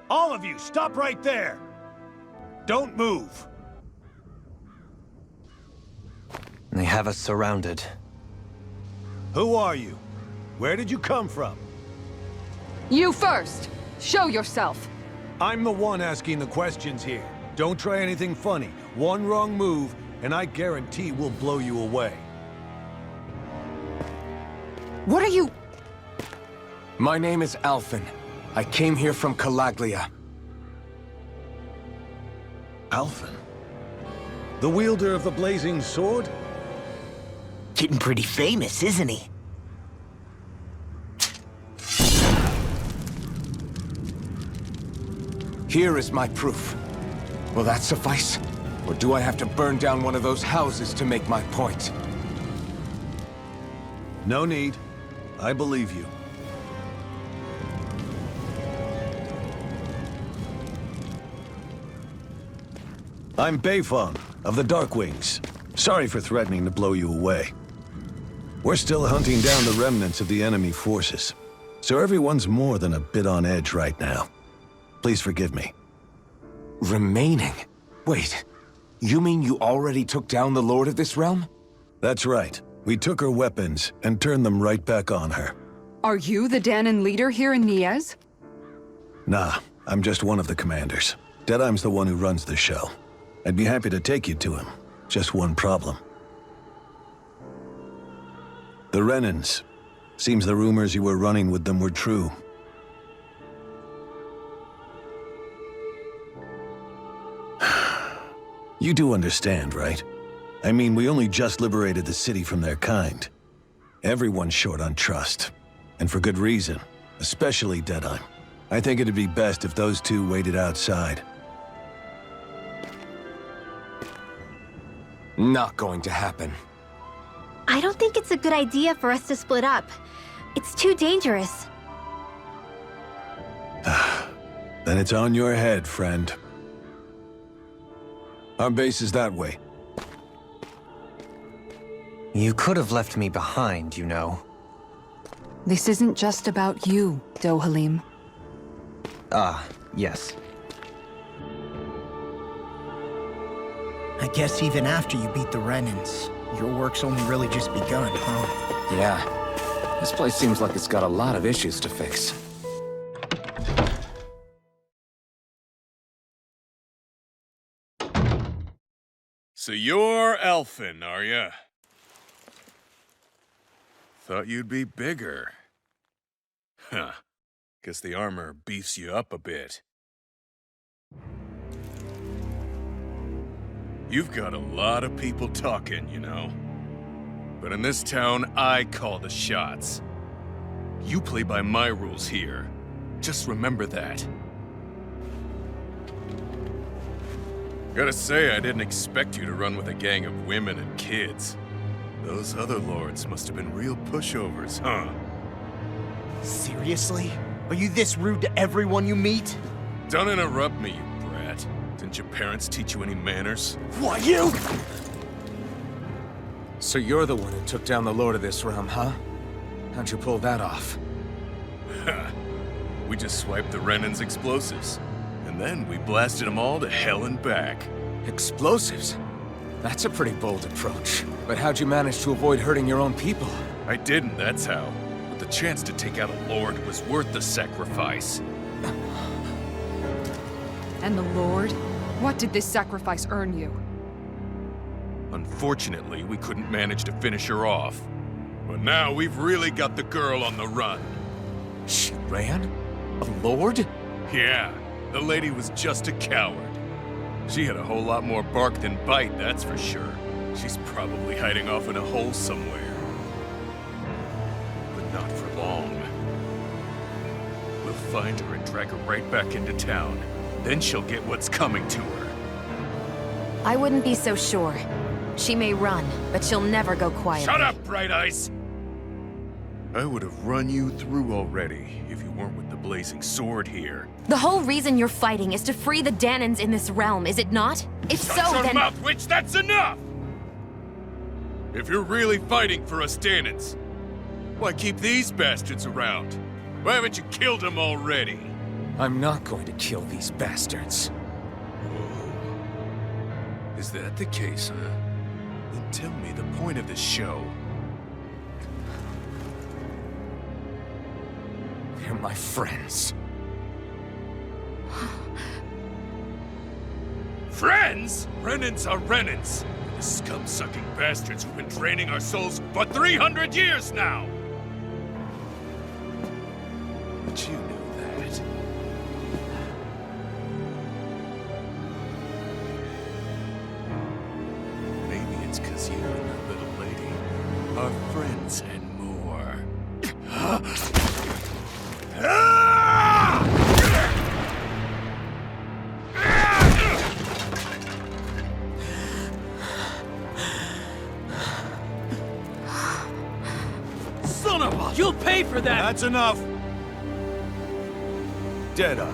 All of you, stop right there! Don't move! They have us surrounded. Who are you? Where did you come from? You first! Show yourself! I'm the one asking the questions here. Don't try anything funny. One wrong move, and I guarantee we'll blow you away. What are you... My name is Alphen. I came here from Calaglia. Alphen? The wielder of the blazing sword? Getting pretty famous, isn't he? Here is my proof. Will that suffice? Or do I have to burn down one of those houses to make my point? No need. I believe you. I'm Beifong of the Dark Wings. Sorry for threatening to blow you away. We're still hunting down the remnants of the enemy forces, so everyone's more than a bit on edge right now. Please forgive me. Remaining? Wait, you mean you already took down the Lord of this realm? That's right. We took her weapons and turned them right back on her. Are you the Danon leader here in Niez? Nah, I'm just one of the commanders. Deadeye's the one who runs the show. I'd be happy to take you to him. Just one problem. The Renans. Seems the rumors you were running with them were true. You do understand, right? I mean, we only just liberated the city from their kind. Everyone's short on trust. And for good reason. Especially Deadeye. I think it'd be best if those two waited outside. Not going to happen. I don't think it's a good idea for us to split up. It's too dangerous. Then it's on your head, friend. Our base is that way. You could have left me behind, you know. This isn't just about you, Dohalim. Ah, yes. I guess even after you beat the Renans, your work's only really just begun, huh? Yeah. This place seems like it's got a lot of issues to fix. So you're Elfin, are ya? Thought you'd be bigger. Huh. Guess the armor beefs you up a bit. You've got a lot of people talking, you know. But in this town, I call the shots. You play by my rules here. Just remember that. Gotta say, I didn't expect you to run with a gang of women and kids. Those other lords must have been real pushovers, huh? Seriously? Are you this rude to everyone you meet? Don't interrupt me, you brat. Didn't your parents teach you any manners? What, you? So you're the one who took down the Lord of this realm, huh? How'd you pull that off? We just swiped the Renan's explosives. And then we blasted them all to hell and back. Explosives? That's a pretty bold approach. But how'd you manage to avoid hurting your own people? I didn't, that's how. But the chance to take out a lord was worth the sacrifice. And the Lord? What did this sacrifice earn you? Unfortunately, we couldn't manage to finish her off. But now we've really got the girl on the run. She ran? A lord? Yeah, the lady was just a coward. She had a whole lot more bark than bite, that's for sure. She's probably hiding off in a hole somewhere. But not for long. We'll find her and drag her right back into town. Then she'll get what's coming to her. I wouldn't be so sure. She may run, but she'll never go quietly. Shut up, Bright Eyes! I would have run you through already if you weren't with the blazing sword here. The whole reason you're fighting is to free the Danons in this realm, is it not? If Shut so, your then— mouth, witch! That's enough! If you're really fighting for us Danons, why keep these bastards around? Why haven't you killed them already? I'm not going to kill these bastards. Whoa. Is that the case, huh? Then tell me the point of the show. They're my friends. Friends? Renans are Renans. The scum-sucking bastards who've been draining our souls for 300 years now! But you know that. Maybe it's 'cause you and that little lady are friends and more. Son of a... You'll pay for that! That's enough! Deadeye,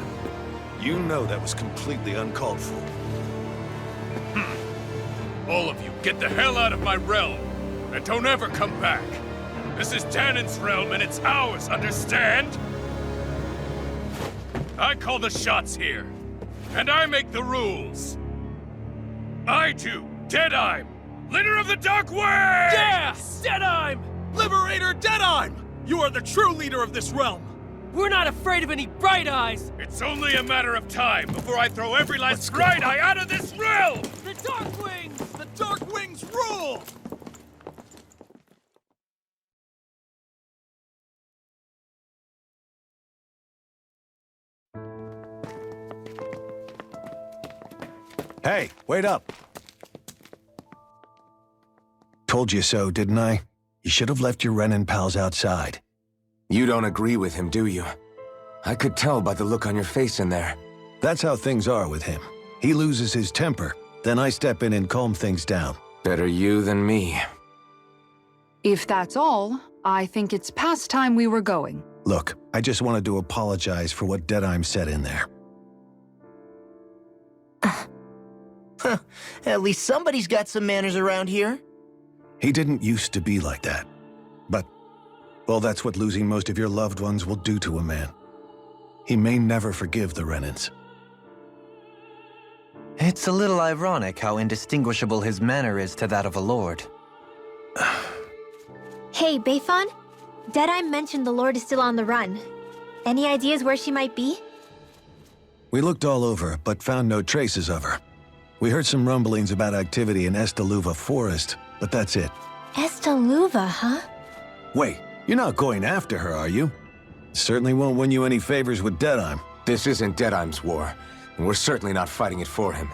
you know that was completely uncalled for. All of you, get the hell out of my realm! And don't ever come back! This is Danon's realm and it's ours, understand? I call the shots here. And I make the rules. I do, Deadeye, leader of the Dark Way! Yeah! Deadeye! Liberator Deadeye! You are the true leader of this realm! We're not afraid of any Bright Eyes! It's only a matter of time before I throw every last Bright Eye out of this realm! The Dark Wings! The Dark Wings rule! Hey, wait up. Told you so, didn't I? You should have left your Renin pals outside. You don't agree with him, do you? I could tell by the look on your face in there. That's how things are with him. He loses his temper, then I step in and calm things down. Better you than me. If that's all, I think it's past time we were going. Look, I just wanted to apologize for what Deadeye said in there. At least somebody's got some manners around here. He didn't used to be like that. But, well, that's what losing most of your loved ones will do to a man. He may never forgive the Renins. It's a little ironic how indistinguishable his manner is to that of a lord. Hey, Beifan? Deadeye mentioned the Lord is still on the run. Any ideas where she might be? We looked all over, but found no traces of her. We heard some rumblings about activity in Estaluva Forest, but that's it. Estaluva, huh? Wait, you're not going after her, are you? Certainly won't win you any favors with Deadeye. This isn't Deadeye's war, and we're certainly not fighting it for him.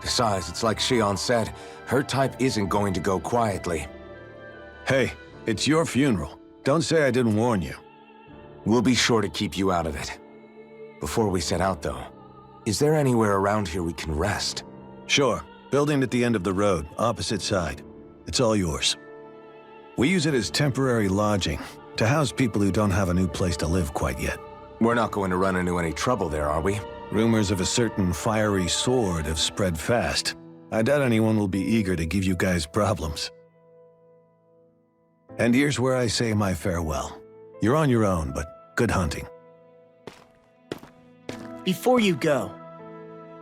Besides, it's like Shion said, her type isn't going to go quietly. Hey, it's your funeral. Don't say I didn't warn you. We'll be sure to keep you out of it. Before we set out, though, is there anywhere around here we can rest? Sure. Building at the end of the road, opposite side. It's all yours. We use it as temporary lodging, to house people who don't have a new place to live quite yet. We're not going to run into any trouble there, are we? Rumors of a certain fiery sword have spread fast. I doubt anyone will be eager to give you guys problems. And here's where I say my farewell. You're on your own, but good hunting. Before you go,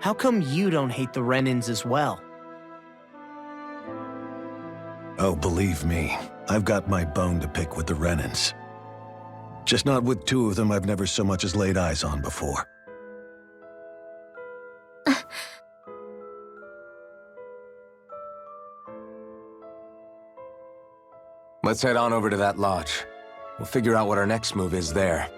how come you don't hate the Renins as well? Oh, believe me, I've got my bone to pick with the Renins. Just not with two of them I've never so much as laid eyes on before. Let's head on over to that lodge. We'll figure out what our next move is there.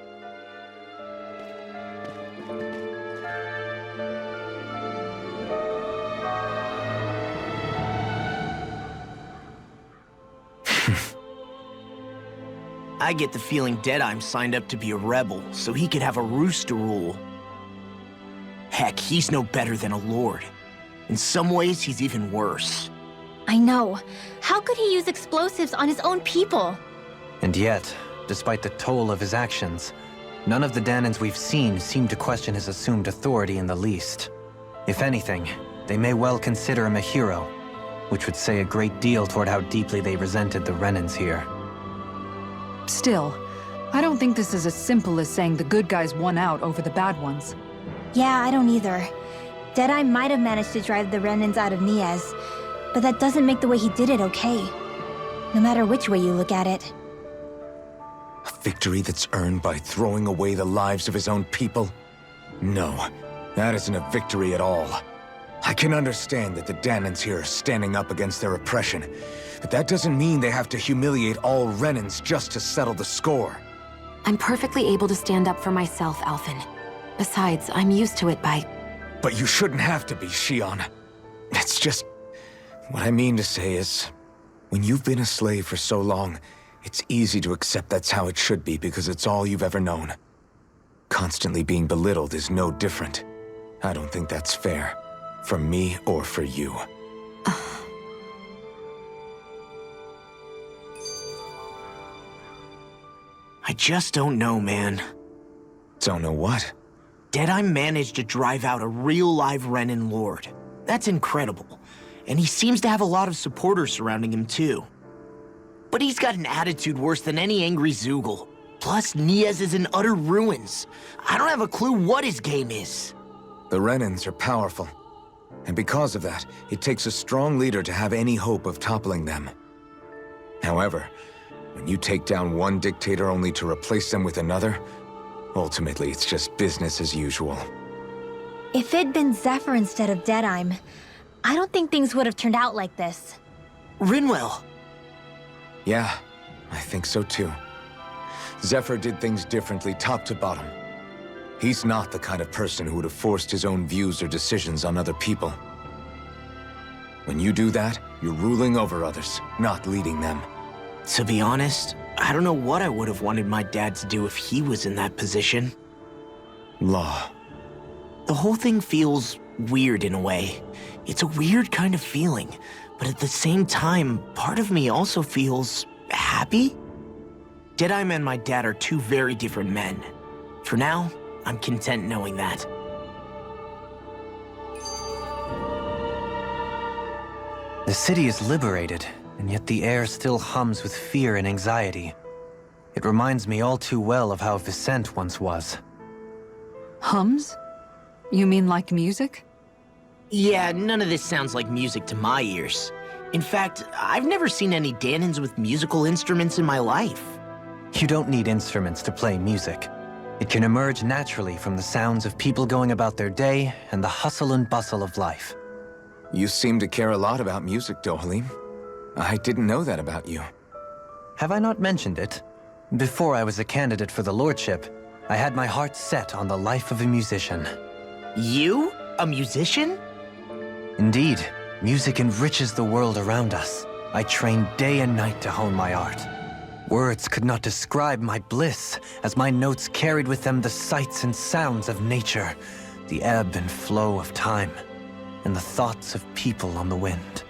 I get the feeling Deadeye signed up to be a rebel, so he could have a roost to rule. Heck, he's no better than a lord. In some ways, he's even worse. I know. How could he use explosives on his own people? And yet, despite the toll of his actions, none of the Danons we've seen seem to question his assumed authority in the least. If anything, they may well consider him a hero, which would say a great deal toward how deeply they resented the Renins here. Still, I don't think this is as simple as saying the good guys won out over the bad ones. Yeah, I don't either. Deadeye might have managed to drive the Renins out of Niaz, but that doesn't make the way he did it okay. No matter which way you look at it. A victory that's earned by throwing away the lives of his own people? No, that isn't a victory at all. I can understand that the Danons here are standing up against their oppression, but that doesn't mean they have to humiliate all Renins just to settle the score. I'm perfectly able to stand up for myself, Alphen. Besides, I'm used to it by... But you shouldn't have to be, Shion. It's just... What I mean to say is, when you've been a slave for so long, it's easy to accept that's how it should be because it's all you've ever known. Constantly being belittled is no different. I don't think that's fair. For me or for you. I just don't know, man. Don't know what? Deadeye managed to drive out a real live Renin lord. That's incredible. and he seems to have a lot of supporters surrounding him too. But he's got an attitude worse than any angry Zoogle. Plus, Niaz is in utter ruins. I don't have a clue what his game is. The Renans are powerful. And because of that, it takes a strong leader to have any hope of toppling them. However, when you take down one dictator only to replace them with another, ultimately it's just business as usual. If it'd been Zephyr instead of Deadime, I don't think things would have turned out like this. Rinwell. Yeah, I think so too. Zephyr did things differently top to bottom. He's not the kind of person who would have forced his own views or decisions on other people. When you do that, you're ruling over others, not leading them. To be honest, I don't know what I would have wanted my dad to do if he was in that position. Law. The whole thing feels weird in a way. It's a weird kind of feeling, but at the same time, part of me also feels happy. Deadeye and my dad are two very different men. For now, I'm content knowing that. The city is liberated, and yet the air still hums with fear and anxiety. It reminds me all too well of how Vicent once was. Hums? You mean like music? Yeah, none of this sounds like music to my ears. In fact, I've never seen any Danans with musical instruments in my life. You don't need instruments to play music. It can emerge naturally from the sounds of people going about their day and the hustle and bustle of life. You seem to care a lot about music, Dohalim. I didn't know that about you. Have I not mentioned it? Before I was a candidate for the lordship, I had my heart set on the life of a musician. You? A musician? Indeed, music enriches the world around us. I trained day and night to hone my art. Words could not describe my bliss, as my notes carried with them the sights and sounds of nature, the ebb and flow of time, and the thoughts of people on the wind.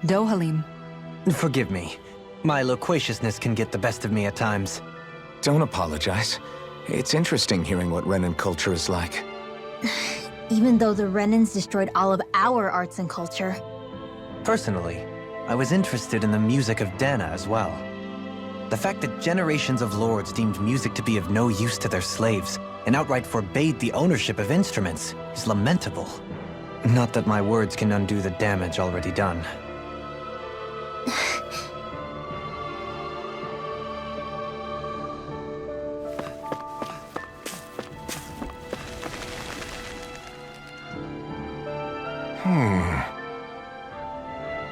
Dohalim. Forgive me. My loquaciousness can get the best of me at times. Don't apologize. It's interesting hearing what Renan culture is like. Even though the Renans destroyed all of our arts and culture. Personally, I was interested in the music of Dana as well. The fact that generations of lords deemed music to be of no use to their slaves and outright forbade the ownership of instruments is lamentable. Not that my words can undo the damage already done.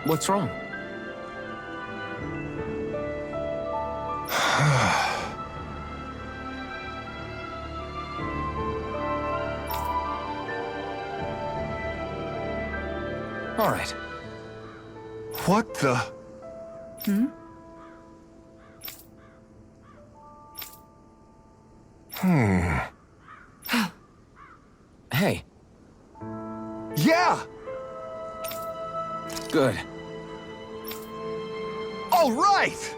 What's wrong? All right. What the? Hey. Yeah! Good. All right!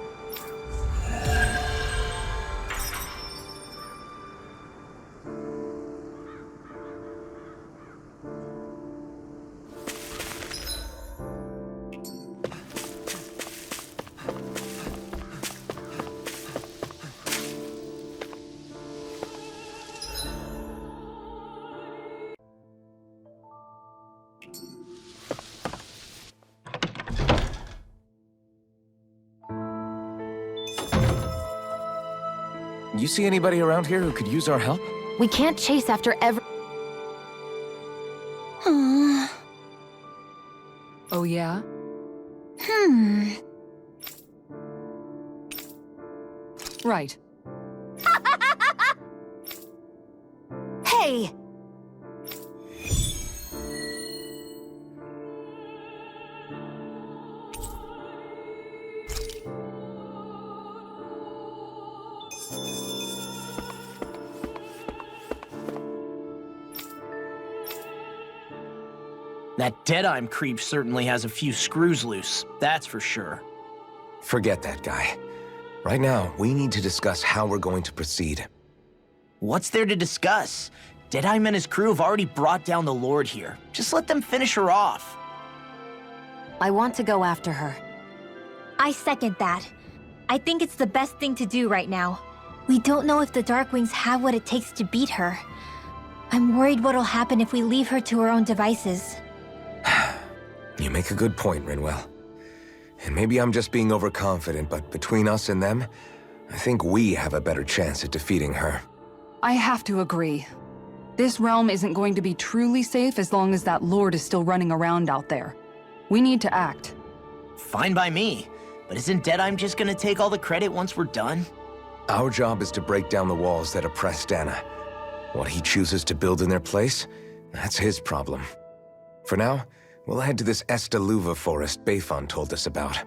You see anybody around here who could use our help? We can't chase after every... Oh yeah? Right. Hey! That Deadeye creep certainly has a few screws loose, that's for sure. Forget that guy. Right now, we need to discuss how we're going to proceed. What's there to discuss? Deadeye and his crew have already brought down the Lord here. Just let them finish her off. I want to go after her. I second that. I think it's the best thing to do right now. We don't know if the Darkwings have what it takes to beat her. I'm worried what'll happen if we leave her to her own devices. You make a good point, Rinwell. And maybe I'm just being overconfident, but between us and them, I think we have a better chance at defeating her. I have to agree. This realm isn't going to be truly safe as long as that Lord is still running around out there. We need to act. Fine by me. But isn't Deadeye just gonna take all the credit once we're done? Our job is to break down the walls that oppress Dana. What he chooses to build in their place, that's his problem. For now, we'll head to this Estaluva forest Bayfon told us about.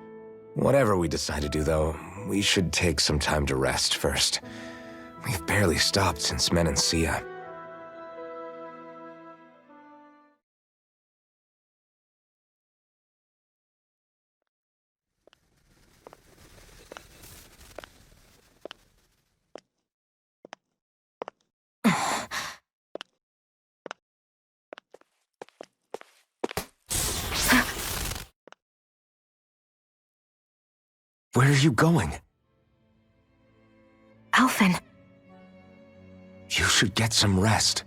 Whatever we decide to do, though, we should take some time to rest first. We've barely stopped since Menancia. Where are you going? Alphen. You should get some rest.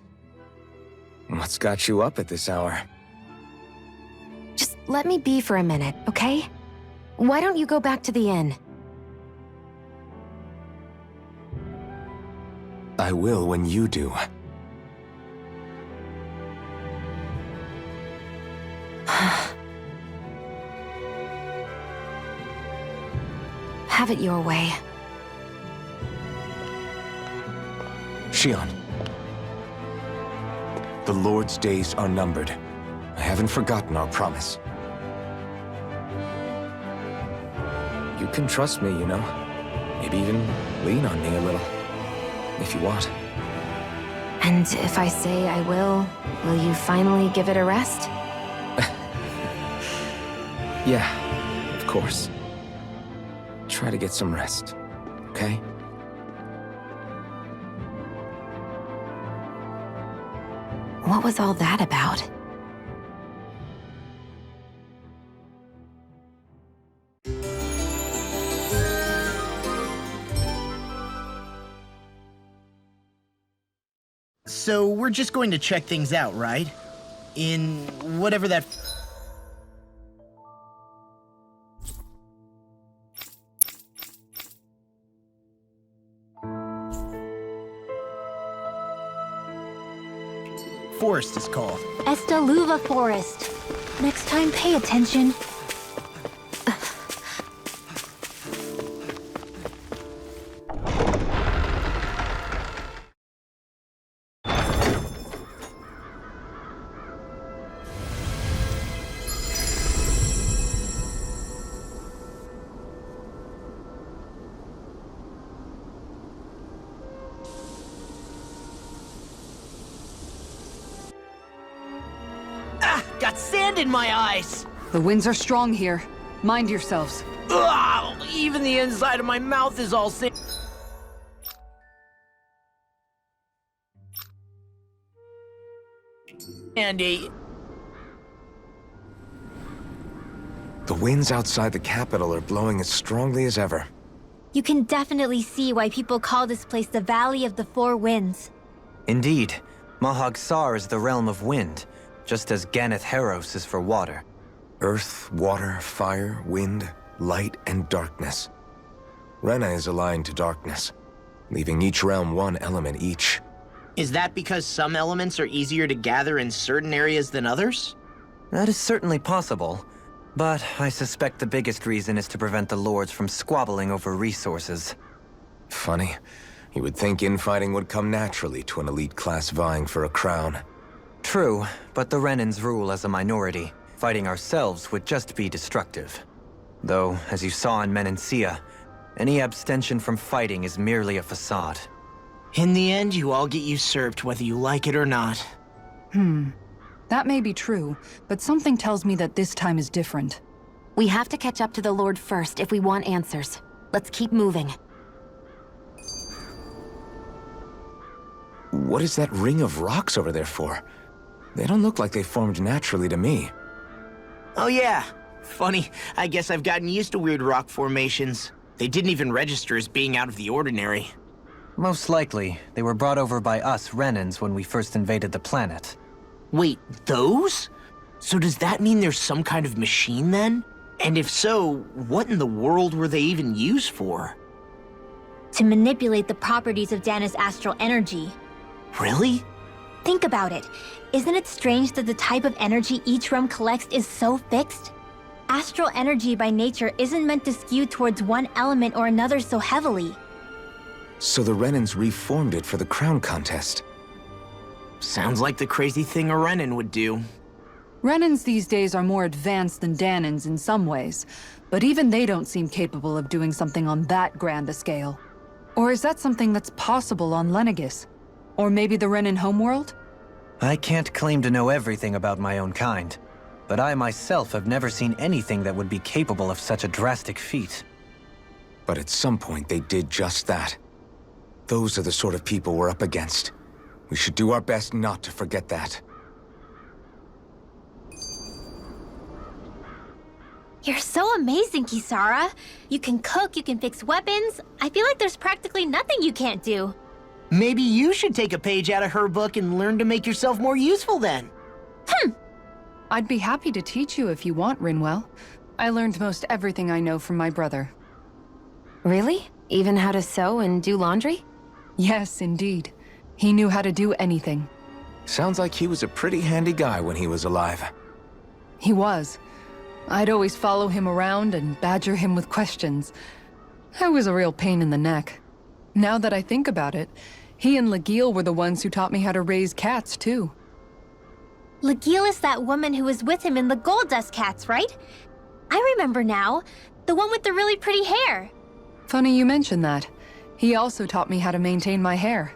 What's got you up at this hour? Just let me be for a minute, okay? Why don't you go back to the inn? I will when you do. Have it your way. Shion. The Lord's days are numbered. I haven't forgotten our promise. You can trust me, you know. Maybe even lean on me a little. If you want. And if I say I will you finally give it a rest? Yeah, of course. Try to get some rest, okay? What was all that about? So we're just going to check things out, right? In whatever that... forest is called. Estaluva Forest. Next time, pay attention. Got sand in my eyes! The winds are strong here. Mind yourselves. Ugh, even the inside of my mouth is all sand. Andy. The winds outside the capital are blowing as strongly as ever. You can definitely see why people call this place the Valley of the Four Winds. Indeed, Mahag Sar is the realm of wind, just as Ganeth Heros is for water. Earth, water, fire, wind, light, and darkness. Rena is aligned to darkness, leaving each realm one element each. Is that because some elements are easier to gather in certain areas than others? That is certainly possible, but I suspect the biggest reason is to prevent the lords from squabbling over resources. Funny. You would think infighting would come naturally to an elite class vying for a crown. True, but the Renans rule as a minority. Fighting ourselves would just be destructive. Though, as you saw in Menancia, any abstention from fighting is merely a facade. In the end, you all get usurped whether you like it or not. That may be true, but something tells me that this time is different. We have to catch up to the Lord first if we want answers. Let's keep moving. what is that ring of rocks over there for? They don't look like they formed naturally to me. Oh yeah. Funny, I guess I've gotten used to weird rock formations. They didn't even register as being out of the ordinary. Most likely, they were brought over by us Renans when we first invaded the planet. Wait, those? So does that mean there's some kind of machine then? And if so, what in the world were they even used for? To manipulate the properties of Dana's astral energy. Really? Think about it. Isn't it strange that the type of energy each realm collects is so fixed? Astral energy by nature isn't meant to skew towards one element or another so heavily. So the Renans reformed it for the crown contest. Sounds like the crazy thing a Renan would do. Renans these days are more advanced than Danans in some ways, but even they don't seem capable of doing something on that grand a scale. Or is that something that's possible on Lenegis? Or maybe the Renan homeworld? I can't claim to know everything about my own kind, but I myself have never seen anything that would be capable of such a drastic feat. But at some point they did just that. Those are the sort of people we're up against. We should do our best not to forget that. You're so amazing, Kisara. You can cook, you can fix weapons. I feel like there's practically nothing you can't do. Maybe you should take a page out of her book and learn to make yourself more useful then. I'd be happy to teach you if you want, Rinwell. I learned most everything I know from my brother. Really? Even how to sew and do laundry? Yes, indeed. He knew how to do anything. Sounds like he was a pretty handy guy when he was alive. He was. I'd always follow him around and badger him with questions. I was a real pain in the neck. Now that I think about it, he and Legil were the ones who taught me how to raise cats, too. Legil is that woman who was with him in the Gold Dust Cats, right? I remember now. The one with the really pretty hair. Funny you mention that. He also taught me how to maintain my hair.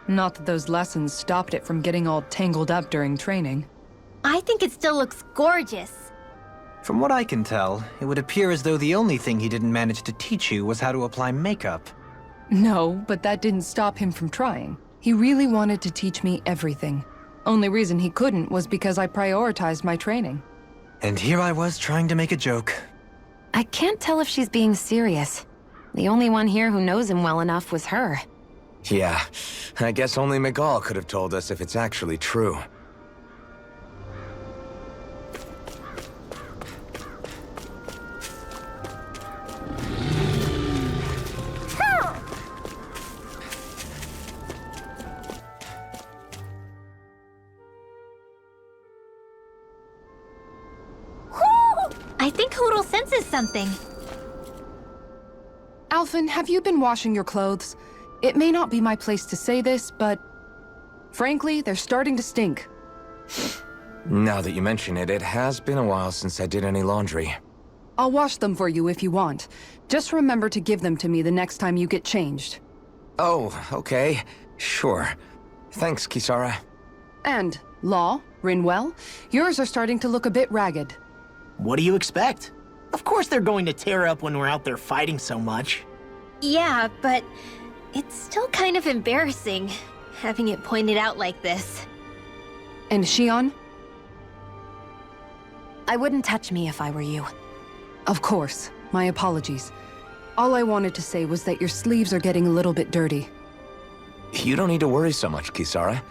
Not that those lessons stopped it from getting all tangled up during training. I think it still looks gorgeous. From what I can tell, it would appear as though the only thing he didn't manage to teach you was how to apply makeup. No, but that didn't stop him from trying. He really wanted to teach me everything. Only reason he couldn't was because I prioritized my training. And here I was trying to make a joke. I can't tell if she's being serious. The only one here who knows him well enough was her. Yeah, I guess only Miguel could have told us if it's actually true. I think Hoodle senses something. Alphen, have you been washing your clothes? It may not be my place to say this, but... frankly, they're starting to stink. Now that you mention it, it has been a while since I did any laundry. I'll wash them for you if you want. Just remember to give them to me the next time you get changed. Oh, okay. Sure. Thanks, Kisara. And, Law, Rinwell, yours are starting to look a bit ragged. What do you expect? Of course they're going to tear up when we're out there fighting so much. Yeah, but it's still kind of embarrassing, having it pointed out like this. And Shion? I wouldn't touch me if I were you. Of course. My apologies. All I wanted to say was that your sleeves are getting a little bit dirty. You don't need to worry so much, Kisara.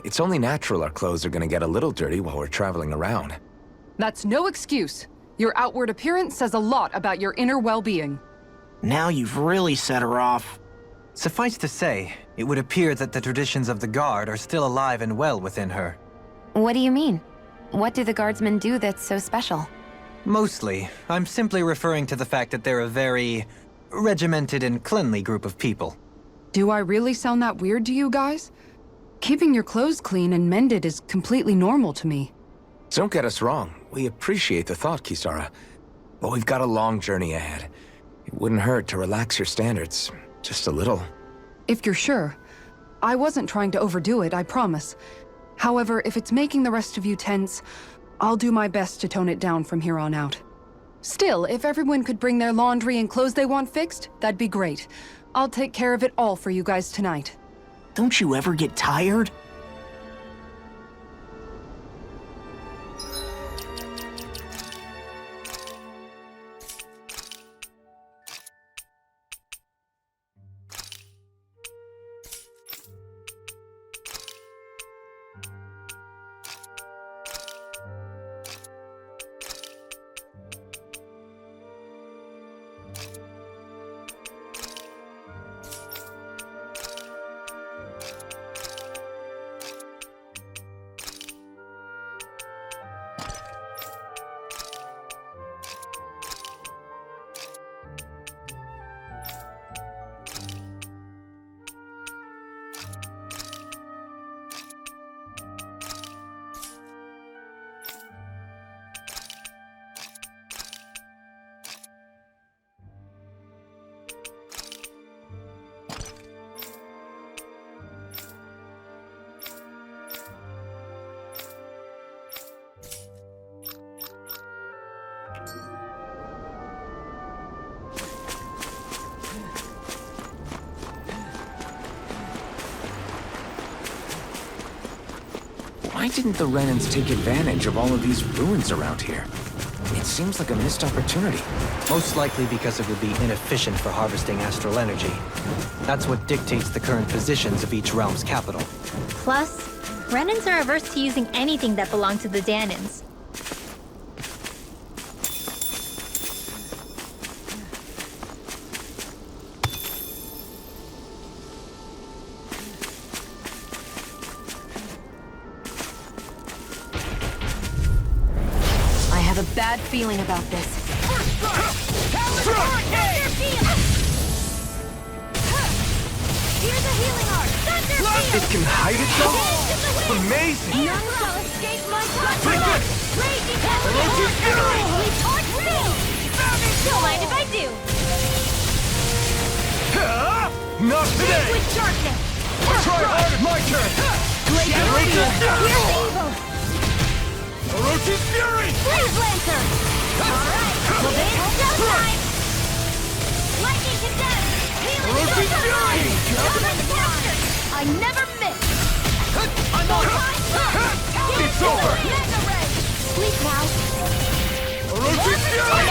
It's only natural our clothes are gonna get a little dirty while we're traveling around. That's no excuse. Your outward appearance says a lot about your inner well-being. Now you've really set her off. Suffice to say, it would appear that the traditions of the Guard are still alive and well within her. What do you mean? What do the guardsmen do that's so special? Mostly, I'm simply referring to the fact that they're a very regimented and cleanly group of people. Do I really sound that weird to you guys? Keeping your clothes clean and mended is completely normal to me. Don't get us wrong. We appreciate the thought, Kisara. But we've got a long journey ahead. It wouldn't hurt to relax your standards. Just a little. If you're sure. I wasn't trying to overdo it, I promise. However, if it's making the rest of you tense, I'll do my best to tone it down from here on out. Still, if everyone could bring their laundry and clothes they want fixed, that'd be great. I'll take care of it all for you guys tonight. Don't you ever get tired? Why didn't the Renans take advantage of all of these ruins around here? It seems like a missed opportunity. Most likely because it would be inefficient for harvesting astral energy. That's what dictates the current positions of each realm's capital. Plus, Renans are averse to using anything that belonged to the Danans. I have a bad feeling about this. Here's a healing art! It can hide itself? Amazing! None shall escape my touch! Take this! Raging Orochi's Fury! Holy torch field! Don't mind if I do! Not today! With sharpness! Try hard at my turn! Orochi's evil! Orochi's Fury! Freeze Lancer! Alright, well then it's showtime! Lightning condemned! Healing Orochi's Fury! I never miss! I'm on! It's over! Sleep now! Orochi's Fury!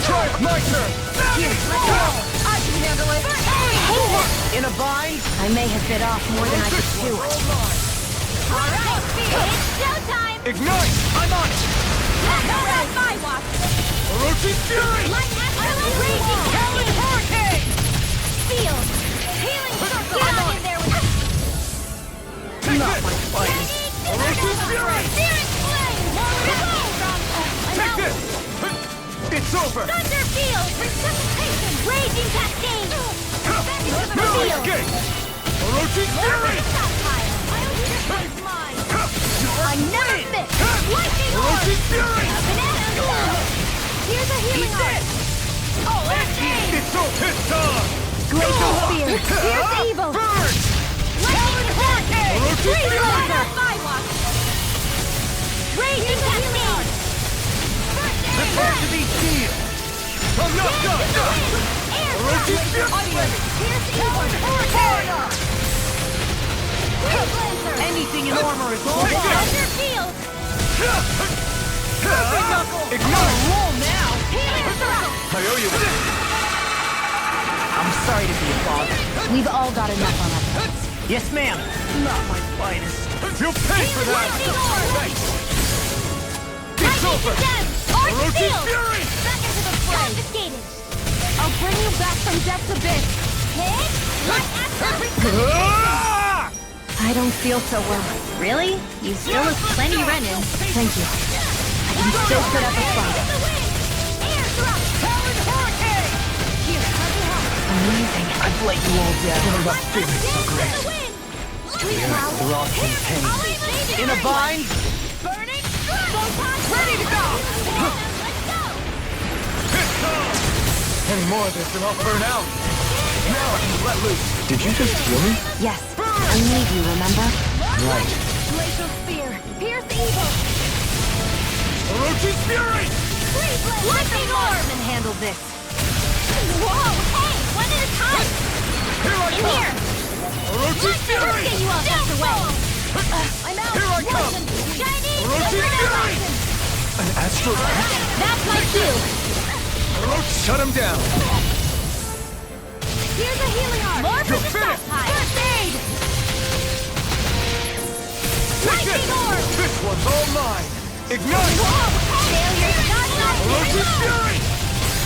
Try it, my turn! I can handle it! In a bind? I may have bit off more than I could chew. Alright, it's showtime! Ignite! I'm on it! That's my watch! Orochi's Fury! Raging hurricane! Field! Healing circle! Get on in there with Not my finest! Orochi's Fury! Spirit flame! Take this! It's over! Thunder field! Resuscitation! Raging cascade! No escape! Orochi's Fury! I never miss! Lightning orb! Orochi's Fury! Banana blue! Here's a healing art! Oh, that's It's so pissed off! Glacial spear! Here's evil! Burn! Lightning hurricane! Orochi's Freeze Fury! laser! Firewalk! Raging cascade! Prepare to be sealed! I'm not done! Orochi's Fury! Here's evil! Hurricane! Freeze laser! Anything in armor is all Take this! Thunder field! Ignite! roll now! Healing circle! I owe you one. I'm sorry to be a bother. We've all got enough on our plates. Yes, ma'am. Not my finest. You'll pay for that! Lightning orb! It's Lightning over! condemned! Arch Orochi's field! Fury! Back into the fray! Confiscated! I'll bring you back from death's abyss! Hit! Light astral Ah! I don't feel so well. Really? You still have plenty running. Thank you. I can still put up a fight. Amazing. I've let you all down. But feeling so great. Rock and pain. In a bind? Burning! Ready to go! Any more of this and I'll burn out. Now I can let loose. Did you just heal me? Yes. I need you, remember? Right. Glacial spear! Pierce evil! Orochi's Fury! Lightning orb! And handle this. Whoa! Hey! One at a time! In here! Orochi's Fury! Get you all tucked away! I'm out! Here I come! Chinese! Orochi's Fury! An astral light? That's my cue! Orochi, shut him down! Here's a healing arm! More for the stockpile! First aid! Lightning orb! This one's all mine! Ignite! Failure's not an Orochi's option! Fury!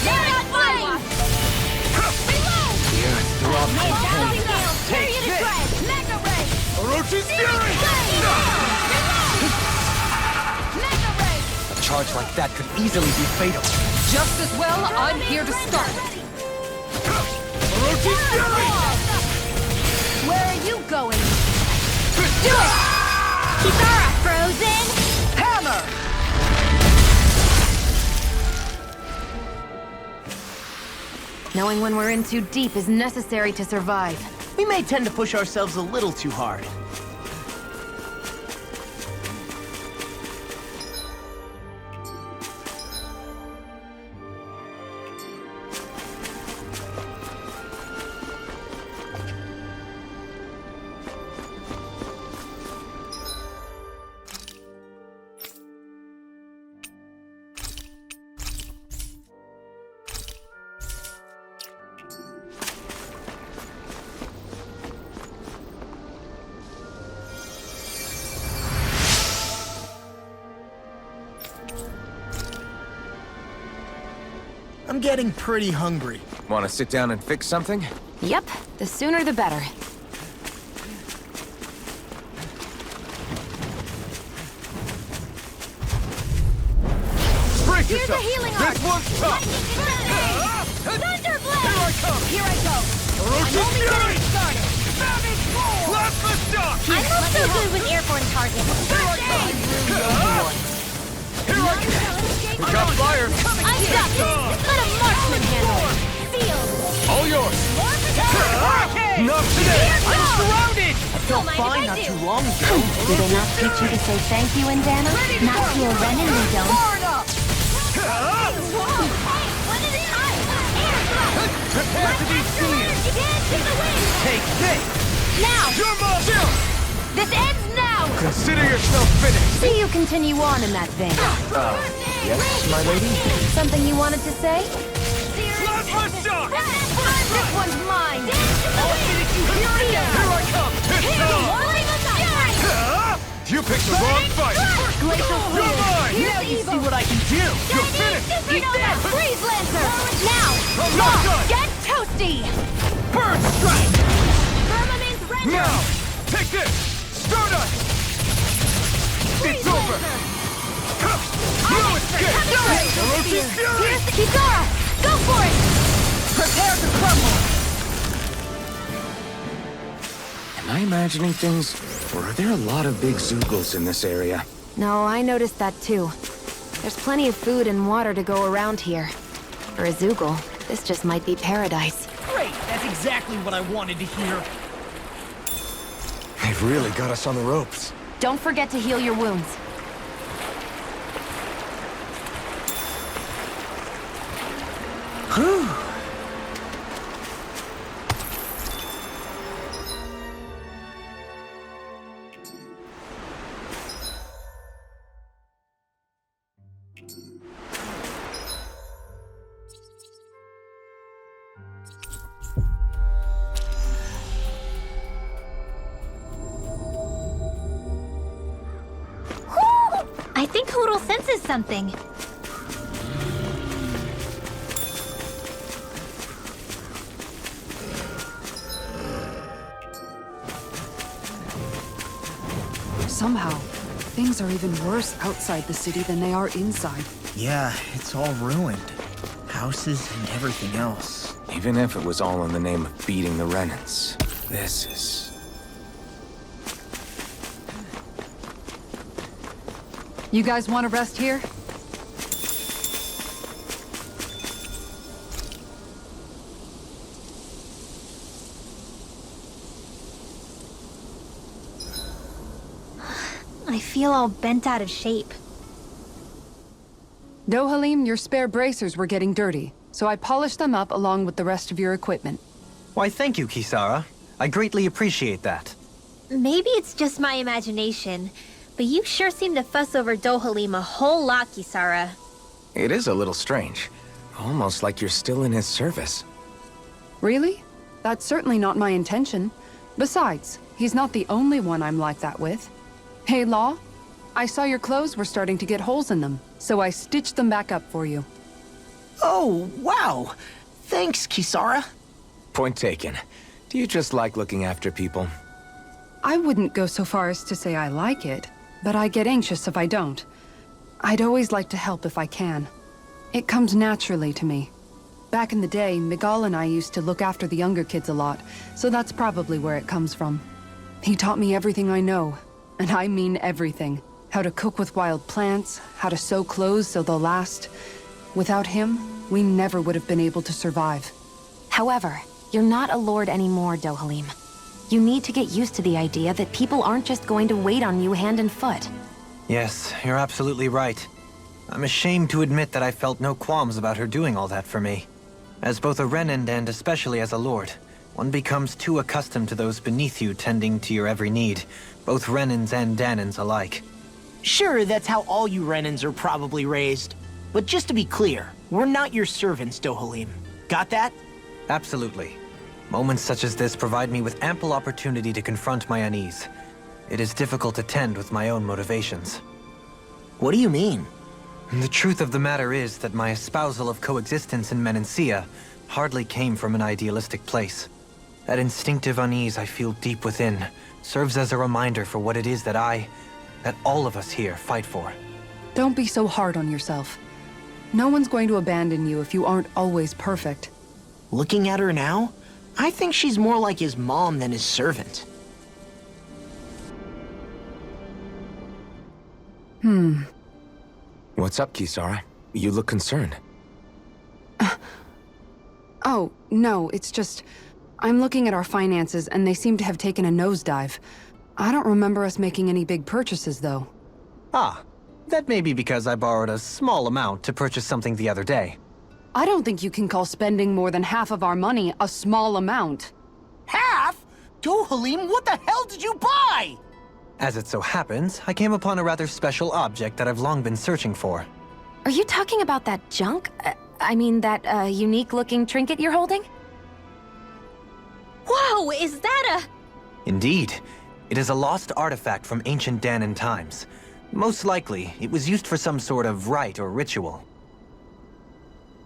You're not mine! Reload! The earth throbs with pain. Tear you to shreds! Mega Ray! Orochi's Fury! Mega Ray! A charge like that could easily be fatal. Just as well, I'm here to start it. Orochi's Fury! Where are you going? Do it! Kitara frozen! Hammer! Knowing when we're in too deep is necessary to survive. We may tend to push ourselves a little too hard. I'm getting pretty hungry. Want to sit down and fix something? Yep, the sooner the better. Brace Here's a yourself! healing arm! This one's tough! Thunder Blade! Here I come! Here I go! I'm Orochi's only Fury! getting started! Plasma shock! I'm not so good with airborne targets. First aid! Here I come! We got fire! I've got this! Let a marksman handle it! Sealed! All yours! Not today! I'm surrounded! I felt Don't mind if fine I not do. too long ago. Did they not teach you to say thank you, Indana? Not to a Renin, we don't. Whoa! Hey, one at a time! Air thrust! Prepare to be seen! You can't see the wind! Take this! Now! Your muscle! This ends now! Consider yourself finished! See you continue on in that vein. Yes, my lady? Something you wanted to say? Plasma shock! This one's mine! Here I come! It's time! You picked the wrong fight! Glacial You're mine! Here's Now you evil. see what I can do! You're finished! Supernova! Freeze Lancer! Now! I'm not done! Get toasty! Bird strike! Firmament's render! Now! Take this! Stardust! It's over! No escape! Orochi's Fury! Here's the Kitara! Go for it! Prepare to crumble! Am I imagining things? Or are there a lot of big Zoogles in this area? No, I noticed that too. There's plenty of food and water to go around here. For a Zoogle, this just might be paradise. Great! That's exactly what I wanted to hear. They've really got us on the ropes. Don't forget to heal your wounds. Whew. I think Hoodle senses something. Somehow, things are even worse outside the city than they are inside. Yeah, it's all ruined. Houses and everything else. Even if it was all in the name of beating the Renans, this is... You guys want to rest here? I feel all bent out of shape. Dohalim, your spare bracers were getting dirty, so I polished them up along with the rest of your equipment. Why, thank you, Kisara. I greatly appreciate that. Maybe it's just my imagination, but you sure seem to fuss over Dohalim a whole lot, Kisara. It is a little strange. Almost like you're still in his service. Really? That's certainly not my intention. Besides, he's not the only one I'm like that with. Hey, Law, I saw your clothes were starting to get holes in them, so I stitched them back up for you. Oh, wow. Thanks, Kisara. Point taken. Do you just like looking after people? I wouldn't go so far as to say I like it, but I get anxious if I don't. I'd always like to help if I can. It comes naturally to me. Back in the day, Miguel and I used to look after the younger kids a lot, so that's probably where it comes from. He taught me everything I know, and I mean everything. How to cook with wild plants, how to sew clothes so they'll last. Without him, we never would have been able to survive. However, you're not a lord anymore, Dohalim. You need to get used to the idea that people aren't just going to wait on you hand and foot. Yes, you're absolutely right. I'm ashamed to admit that I felt no qualms about her doing all that for me. As both a Renan and especially as a lord, one becomes too accustomed to those beneath you tending to your every need, both Renans and Danans alike. Sure, that's how all you Renans are probably raised. But just to be clear, we're not your servants, Dohalim. Got that? Absolutely. Moments such as this provide me with ample opportunity to confront my unease. It is difficult to tend with my own motivations. What do you mean? The truth of the matter is that my espousal of coexistence in Menancia hardly came from an idealistic place. That instinctive unease I feel deep within serves as a reminder for what it is that all of us here fight for. Don't be so hard on yourself. No one's going to abandon you if you aren't always perfect. Looking at her now, I think she's more like his mom than his servant. What's up, Kisara? You look concerned. Oh, no, it's just... I'm looking at our finances and they seem to have taken a nosedive. I don't remember us making any big purchases, though. Ah, that may be because I borrowed a small amount to purchase something the other day. I don't think you can call spending more than half of our money a small amount. Half? Dohalim, what the hell did you buy? As it so happens, I came upon a rather special object that I've long been searching for. Are you talking about that junk? I mean, that unique-looking trinket you're holding? Whoa, is that Indeed. It is a lost artifact from ancient Danan times. Most likely, it was used for some sort of rite or ritual.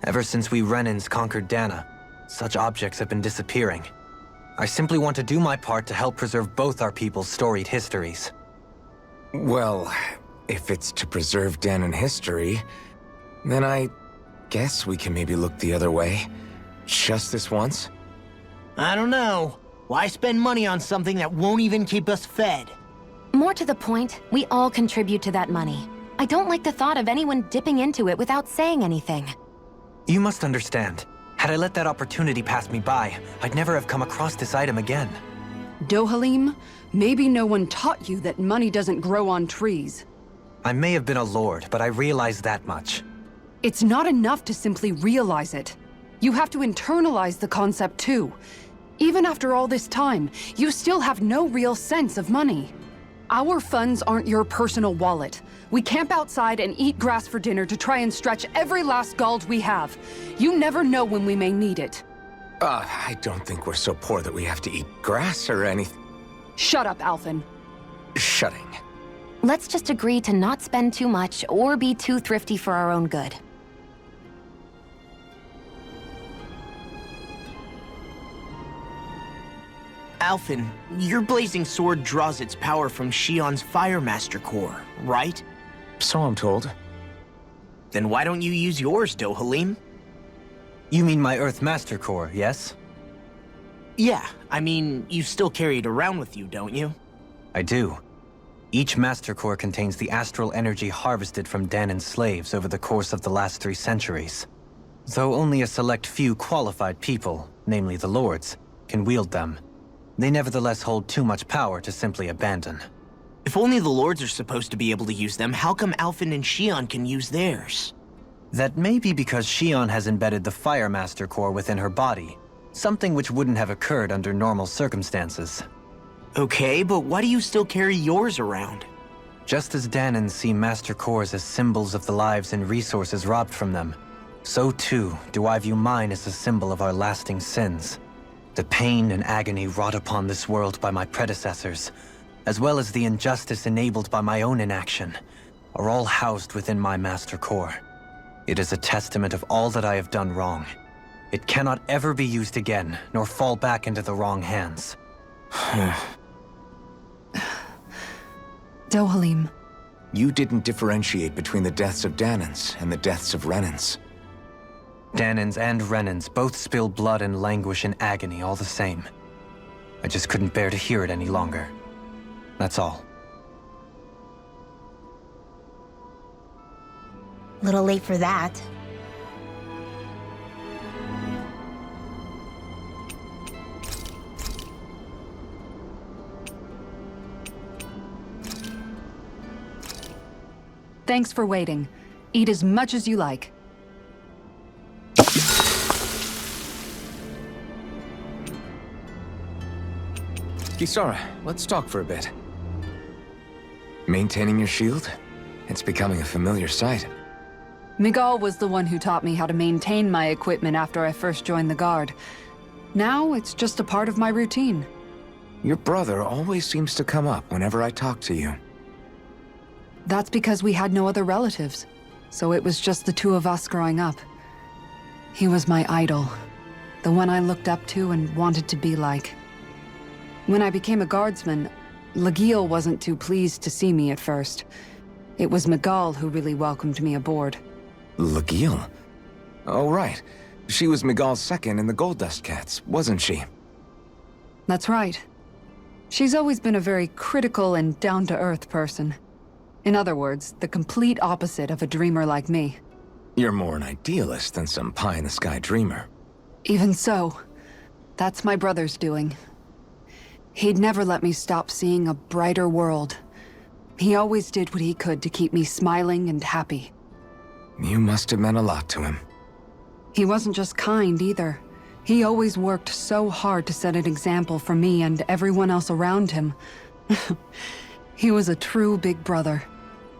Ever since we Renans conquered Dana, such objects have been disappearing. I simply want to do my part to help preserve both our people's storied histories. Well, if it's to preserve Danan history, then I guess we can maybe look the other way. Just this once? I don't know. Why spend money on something that won't even keep us fed? More to the point, we all contribute to that money. I don't like the thought of anyone dipping into it without saying anything. You must understand. Had I let that opportunity pass me by, I'd never have come across this item again. Dohalim, maybe no one taught you that money doesn't grow on trees. I may have been a lord, but I realize that much. It's not enough to simply realize it. You have to internalize the concept too. Even after all this time, you still have no real sense of money. Our funds aren't your personal wallet. We camp outside and eat grass for dinner to try and stretch every last gold we have. You never know when we may need it. I don't think we're so poor that we have to eat grass or anything. Shut up, Alphen. Shutting. Let's just agree to not spend too much or be too thrifty for our own good. Alphen, your blazing sword draws its power from Shion's Fire Master core, right? So I'm told. Then why don't you use yours, Dohalim? You mean my Earth Master Core, yes? Yeah, I mean, you still carry it around with you, don't you? I do. Each Master Core contains the astral energy harvested from Danan slaves over the course of the last 3 centuries. Though only a select few qualified people, namely the Lords, can wield them, they nevertheless hold too much power to simply abandon. If only the Lords are supposed to be able to use them, how come Alphen and Shion can use theirs? That may be because Shion has embedded the Fire Master Core within her body, Something which wouldn't have occurred under normal circumstances. Okay, but why do you still carry yours around? Just as Danans see Master Cores as symbols of the lives and resources robbed from them, so too do I view mine as a symbol of our lasting sins. The pain and agony wrought upon this world by my predecessors, as well as the injustice enabled by my own inaction, are all housed within my Master Core. It is a testament of all that I have done wrong. It cannot ever be used again, nor fall back into the wrong hands. Dohalim. You didn't differentiate between the deaths of Danans and the deaths of Renans. Danans and Renans both spill blood and languish in agony all the same. I just couldn't bear to hear it any longer. That's all. Little late for that. Thanks for waiting. Eat as much as you like. Kisara, let's talk for a bit. Maintaining your shield? It's becoming a familiar sight. Miguel was the one who taught me how to maintain my equipment after I first joined the Guard. Now, it's just a part of my routine. Your brother always seems to come up whenever I talk to you. That's because we had no other relatives, so it was just the two of us growing up. He was my idol, the one I looked up to and wanted to be like. When I became a guardsman, Lagiel wasn't too pleased to see me at first. It was Miguel who really welcomed me aboard. Lagiel? Oh, right. She was Miguel's second in the Gold Dust Cats, wasn't she? That's right. She's always been a very critical and down-to-earth person. In other words, the complete opposite of a dreamer like me. You're more an idealist than some pie-in-the-sky dreamer. Even so, that's my brother's doing. He'd never let me stop seeing a brighter world. He always did what he could to keep me smiling and happy. You must have meant a lot to him. He wasn't just kind either. He always worked so hard to set an example for me and everyone else around him. He was a true big brother.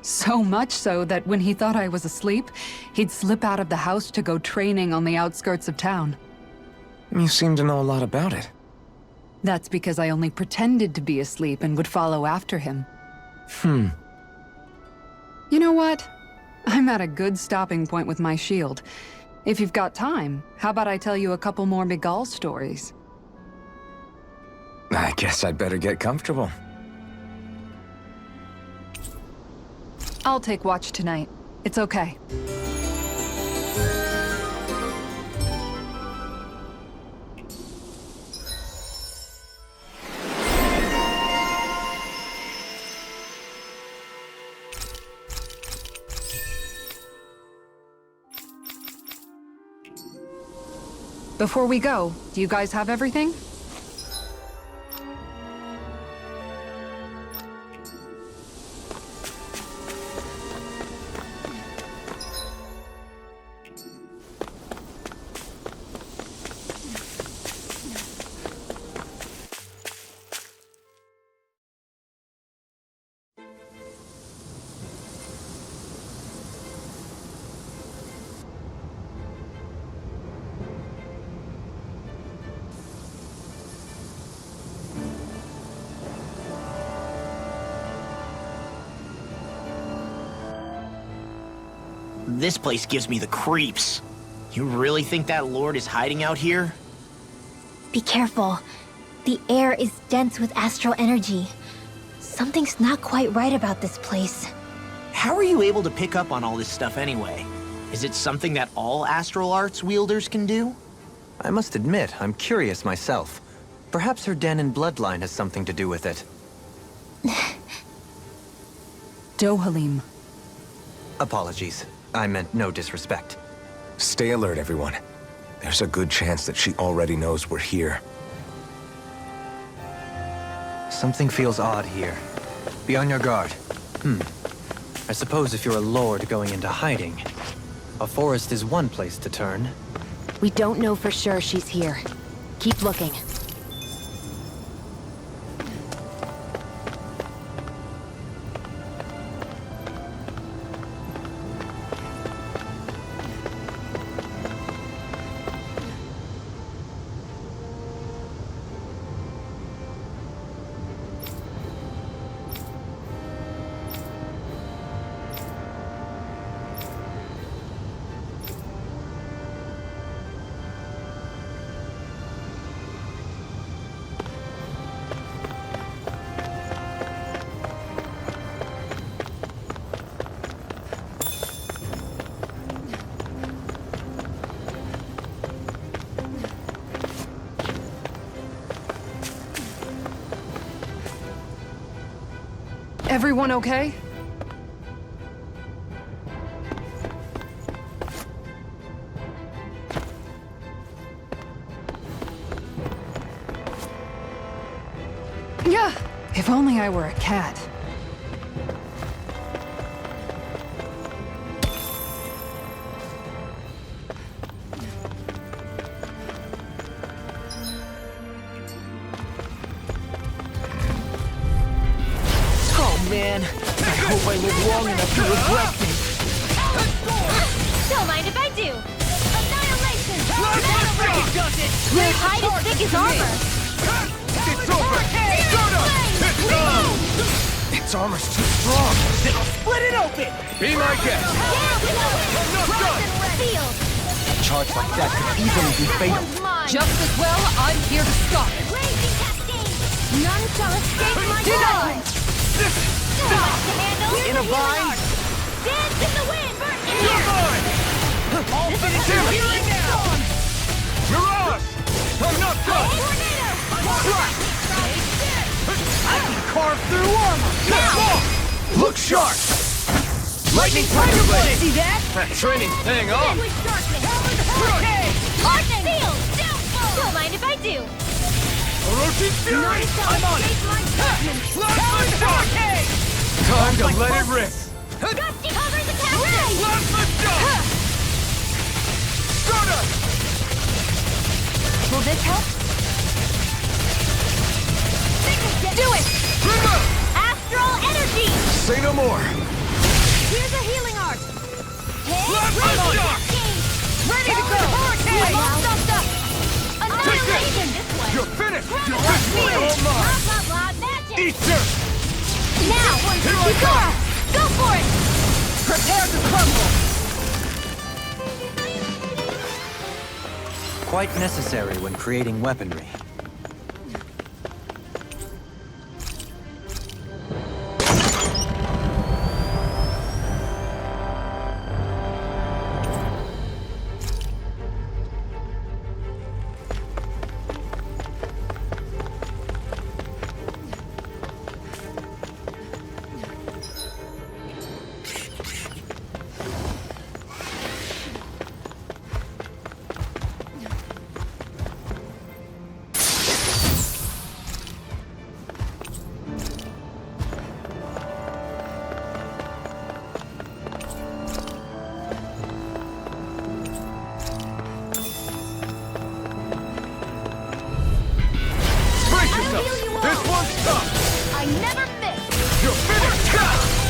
So much so that when he thought I was asleep, he'd slip out of the house to go training on the outskirts of town. You seem to know a lot about it. That's because I only pretended to be asleep and would follow after him. You know what? I'm at a good stopping point with my shield. If you've got time, how about I tell you a couple more Miguel stories? I guess I'd better get comfortable. I'll take watch tonight. It's okay. Before we go, do you guys have everything? This place gives me the creeps. You really think that Lord is hiding out here? Be careful. The air is dense with astral energy. Something's not quite right about this place. How are you able to pick up on all this stuff anyway? Is it something that all astral arts wielders can do? I must admit, I'm curious myself. Perhaps her Danan bloodline has something to do with it. Dohalim. Apologies. I meant no disrespect. Stay alert, everyone. There's a good chance that she already knows we're here. Something feels odd here. Be on your guard. I suppose if you're a lord going into hiding, a forest is one place to turn. We don't know for sure she's here. Keep looking. Everyone okay? Yeah, if only I were a cat. Man, I hope I live long enough to regret this. Don't mind if I do. Annihilation! Does it? Your hide is thick as armor. It's over! Its armor's too strong. Then I'll split it open! Be my guest! Field. A charge like that could easily be fatal. Just as well, I'm here to stop it. Raging cascade. None shall escape my Denied! claws. In a vine! Dance in the wind! You're mine! All finish it here now! Mirage! I'm not done! I can carve through armor! Now! Look sharp! Lightning Tiger Blade! See that? That training's paying off! With darkness! Lightning! Field! Don't mind if I do! Orochi Fury! I'm on it! My judgment! Time to let it rip! Gusty cover the captain! Soda! Will this help? Do it! Prima! Astral energy! Say no more! Here's a healing art! Plasma shock! Ready to go! All stuffed up! Annihilation! This way! You're finished! Grab You're it! finished! All Blah, mine! blah, blah, magic! Eat dirt! Now! Yukara! Go for it! Prepare to crumble! Quite necessary when creating weaponry. This one's tough! I never miss! You're finished!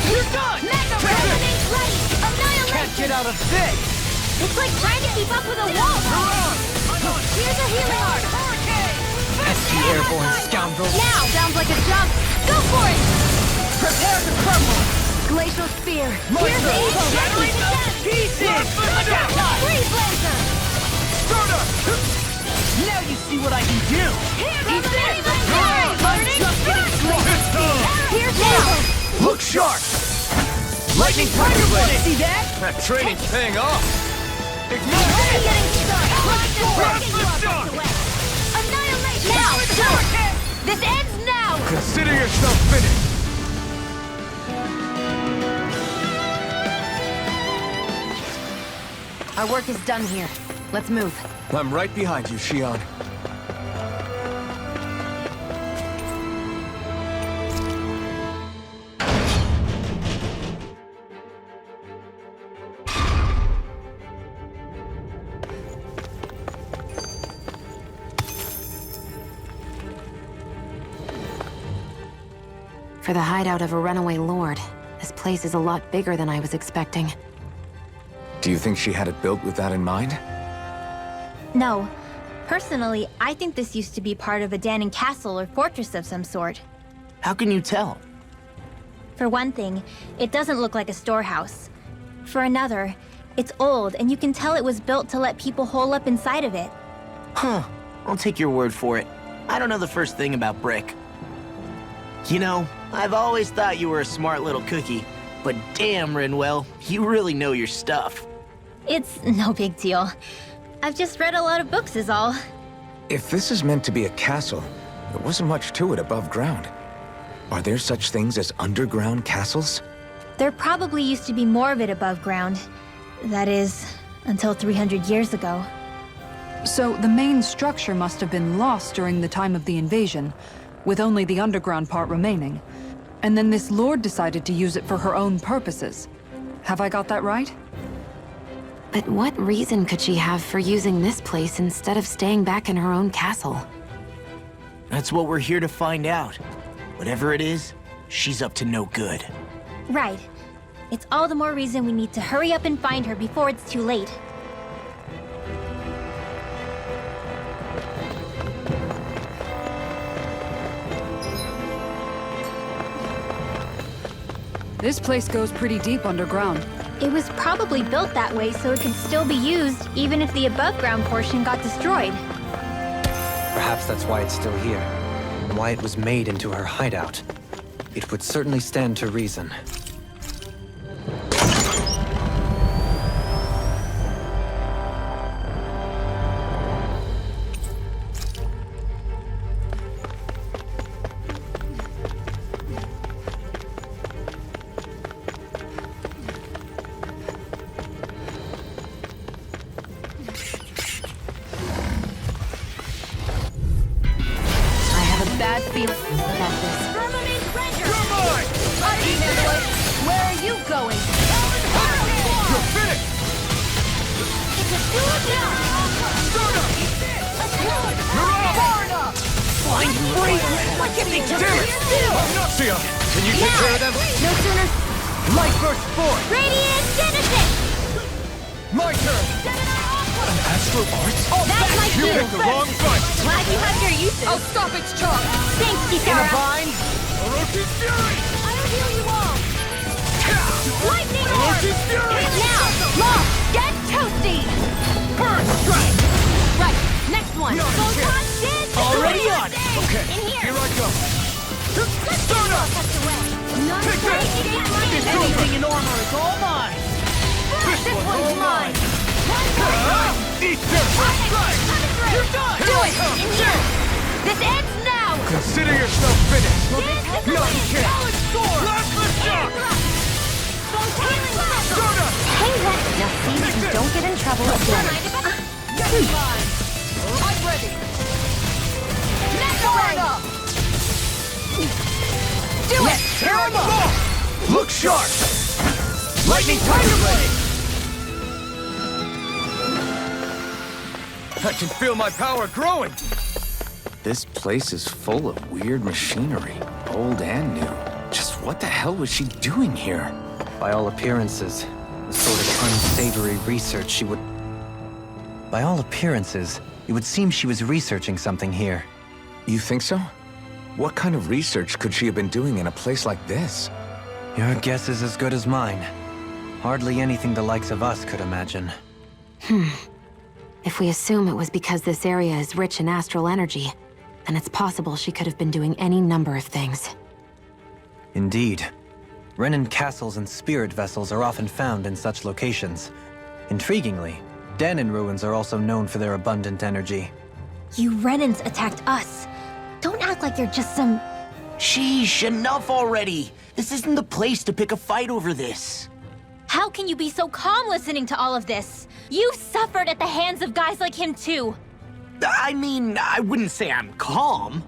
You're done! Mega resonance ready! Annihilation! Can't get out of this! It's like trying to keep up with a wall! Here's a healing art! Pesky airborne scoundrel! Now! Sounds like a jump! Go for it! Prepare to crumble! Glacial Spear! Here's the evo! Shattering those pieces! Freeze laser! Soda! Now you see what I can do! Here's the laser! It's Here's Look sharp! Lightning Tiger Blade! See that? That training's paying off! Ignite! Already getting started! Plasma shock! Annihilation! Now! Go! This ends now! Consider yourself finished. Our work is done here. Let's move. I'm right behind you, Shion. For the hideout of a runaway lord, this place is a lot bigger than I was expecting. Do you think she had it built with that in mind? No. Personally, I think this used to be part of a Danon castle or fortress of some sort. How can you tell? For one thing, it doesn't look like a storehouse. For another, it's old, and you can tell it was built to let people hole up inside of it. Huh. I'll take your word for it. I don't know the first thing about brick. You know, I've always thought you were a smart little cookie, but damn, Rinwell, you really know your stuff. It's no big deal. I've just read a lot of books is all. If this is meant to be a castle, there wasn't much to it above ground. Are there such things as underground castles? There probably used to be more of it above ground. That is, until 300 years ago. So the main structure must have been lost during the time of the invasion, with only the underground part remaining. And then this lord decided to use it for her own purposes. Have I got that right? But what reason could she have for using this place instead of staying back in her own castle? That's what we're here to find out. Whatever it is, she's up to no good. Right. It's all the more reason we need to hurry up and find her before it's too late. This place goes pretty deep underground. It was probably built that way so it could still be used, even if the above-ground portion got destroyed. Perhaps that's why it's still here, and why it was made into her hideout. It would certainly stand to reason. Bad feeling about this. Where are you going? You're finished! Fine, free! What can they do? Nausea! Can you take care of them? No sooner... Light burst forth! Radiant Genesis! My turn! Astral arts? That's my You cue! picked the wrong fight! Glad you have your uses. I'll stop its charge! Thanks, Kisara! Orochi's Fury! I'll heal you all! Lightning orb! Orochi's Fury! Now! Law! Get toasty! First strike! Right, next one! No Photon chance. Did! Already on it! Okay, In here! here I go! Start up! Not Take quite this. getting It's mine! Anything in armor is all mine! This one's mine! Eat this! Strike! You're done! Do it! In here! This ends now! Consider yourself finished! This Not a chance! sword! Plasma shock! Healing Soda! Hey, now see that you don't get in trouble again. I'm ready! Fire up! Do it! Tear him up! Look sharp! Lightning Tiger Blade! I can feel my power growing! This place is full of weird machinery, old and new. Just what the hell was she doing here? By all appearances, the sort of unsavory research she would... By all appearances, it would seem she was researching something here. You think so? What kind of research could she have been doing in a place like this? Your guess is as good as mine. Hardly anything the likes of us could imagine. If we assume it was because this area is rich in astral energy, then it's possible she could have been doing any number of things. Indeed. Renin castles and spirit vessels are often found in such locations. Intriguingly, Danon ruins are also known for their abundant energy. You Renans attacked us. Don't act like you're just some... Sheesh, enough already! This isn't the place to pick a fight over this. How can you be so calm listening to all of this? You've suffered at the hands of guys like him too. I mean, I wouldn't say I'm calm.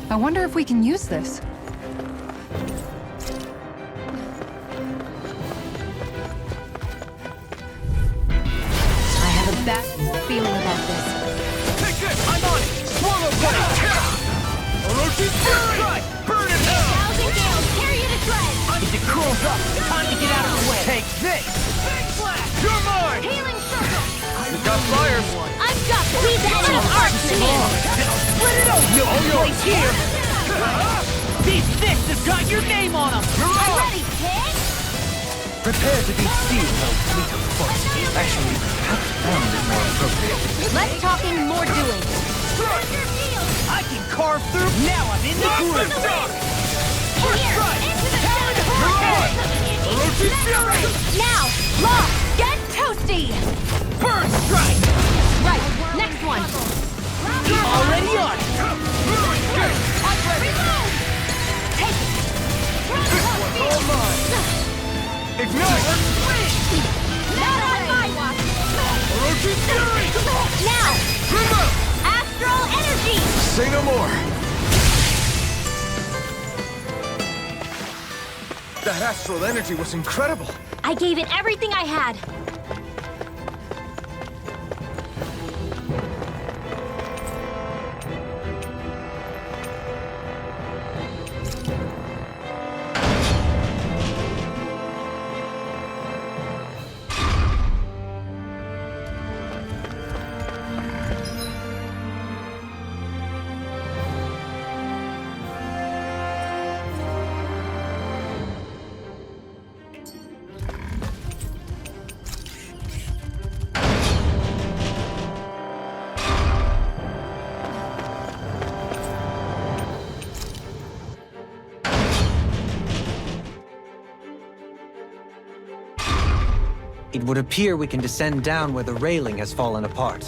I wonder if we can use this. I have a bad feeling about this. Take this! I'm on it! Swallow blade! Orochi's Fury! Burn it hell! Thousand gales, tear you to shreds! If it curls up, time to get out of the way. Take this! Big flash! You're mine! Healing circle! We've got fires! I've got this! He's enemy marksman! Split it open! No place here! These fists have got your name on them! I'm ready, kid! Prepare to be seen, O fleet of foot. Actually, perhaps bound is more appropriate. Less talking, more doing. I can carve through. Now I'm in the groove. Here, into the hurricane! Orochi's Fury! Now, lock, get toasty! Burn strike! Right, next one. Already on it! I'm ready! Take it! All mine! Ignite! Not on my watch! Orochi's Fury! Now, Remote! astral energy! Say no more. That astral energy was incredible. I gave it everything I had. It would appear we can descend down where the railing has fallen apart.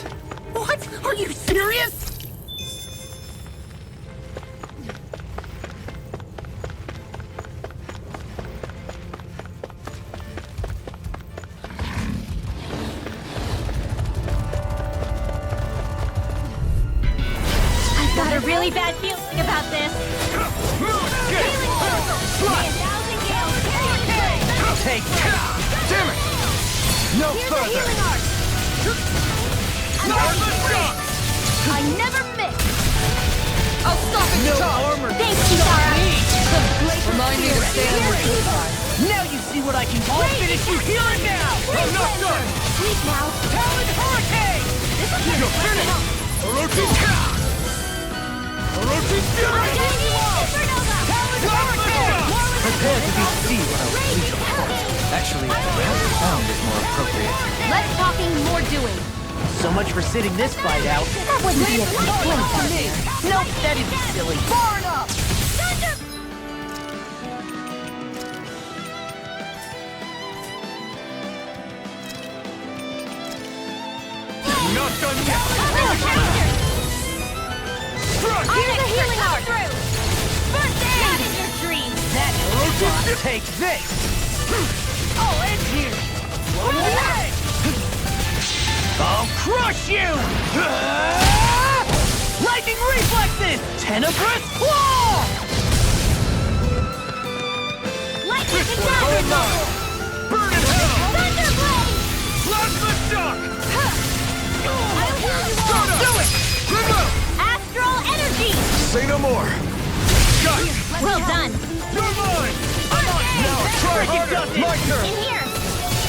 What? Are you serious? I've got a really bad feeling about this. Healing circle! May a thousand gales tear you to shreds! Take Damn it! No Here's a further. healing art! I'm ready for it! I never miss! I'll stop it! no armor. Thanks, Kitara! Remind me to stay on the safe side. Now you see what I can do. I'll finish you here and now. I'm not done! Sleep now! Talon Hurricane! This is You're finished! Orochi's Orochi's Fury! Supernova! Talon Hurricane! Prepare to be seen, O fleet of foot. Actually, perhaps bound is more appropriate. Less talking, more doing. So much for sitting this fight out. That wouldn't be a complaint, partner. Nope, that'd be silly. Far enough! Not done yet! Here's a healing art! First aid! Not in your dreams! That Orochi take this! I'll end you! I'll crush you! Lightning reflexes! Tenebrous claw! Lightning contagion! Burn in hell! Thunderblade! Plasma shock! I'll heal you all! Do it! Remote! Astral energy! Say no more. Got it! Well done! You're mine! I'm on it! Now try harder! My turn! In here!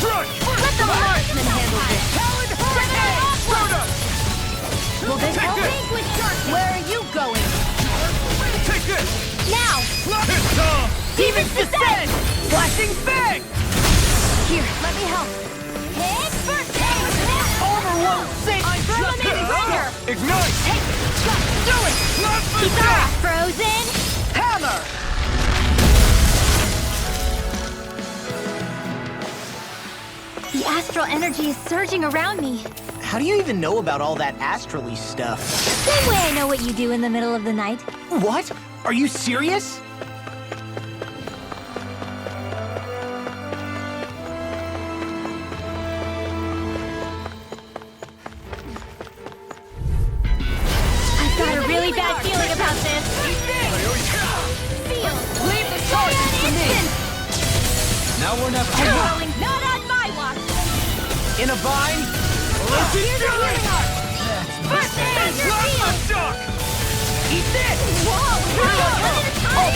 Crush! Let the marksman handle this! Talon Hurricane! Soda! Will they Take help this! vanquish darkness? Where are you going? Take this! Now! It's Tom! Demons descend! Flashing fang! Here, let me help. Hit first aid! Armor won't save I'm Verminated Render! Ignite! Take it! Do it! Plasma Kitara! shock! Frozen! Hammer! The astral energy is surging around me. How do you even know about all that astrally stuff? Same way I know what you do in the middle of the night. What? Are you serious? I've got a really bad feeling about this. Now or never. Not on my watch! In a vine. Here's a healing arc! First, stand your field! Eat this! Whoa! One at a time!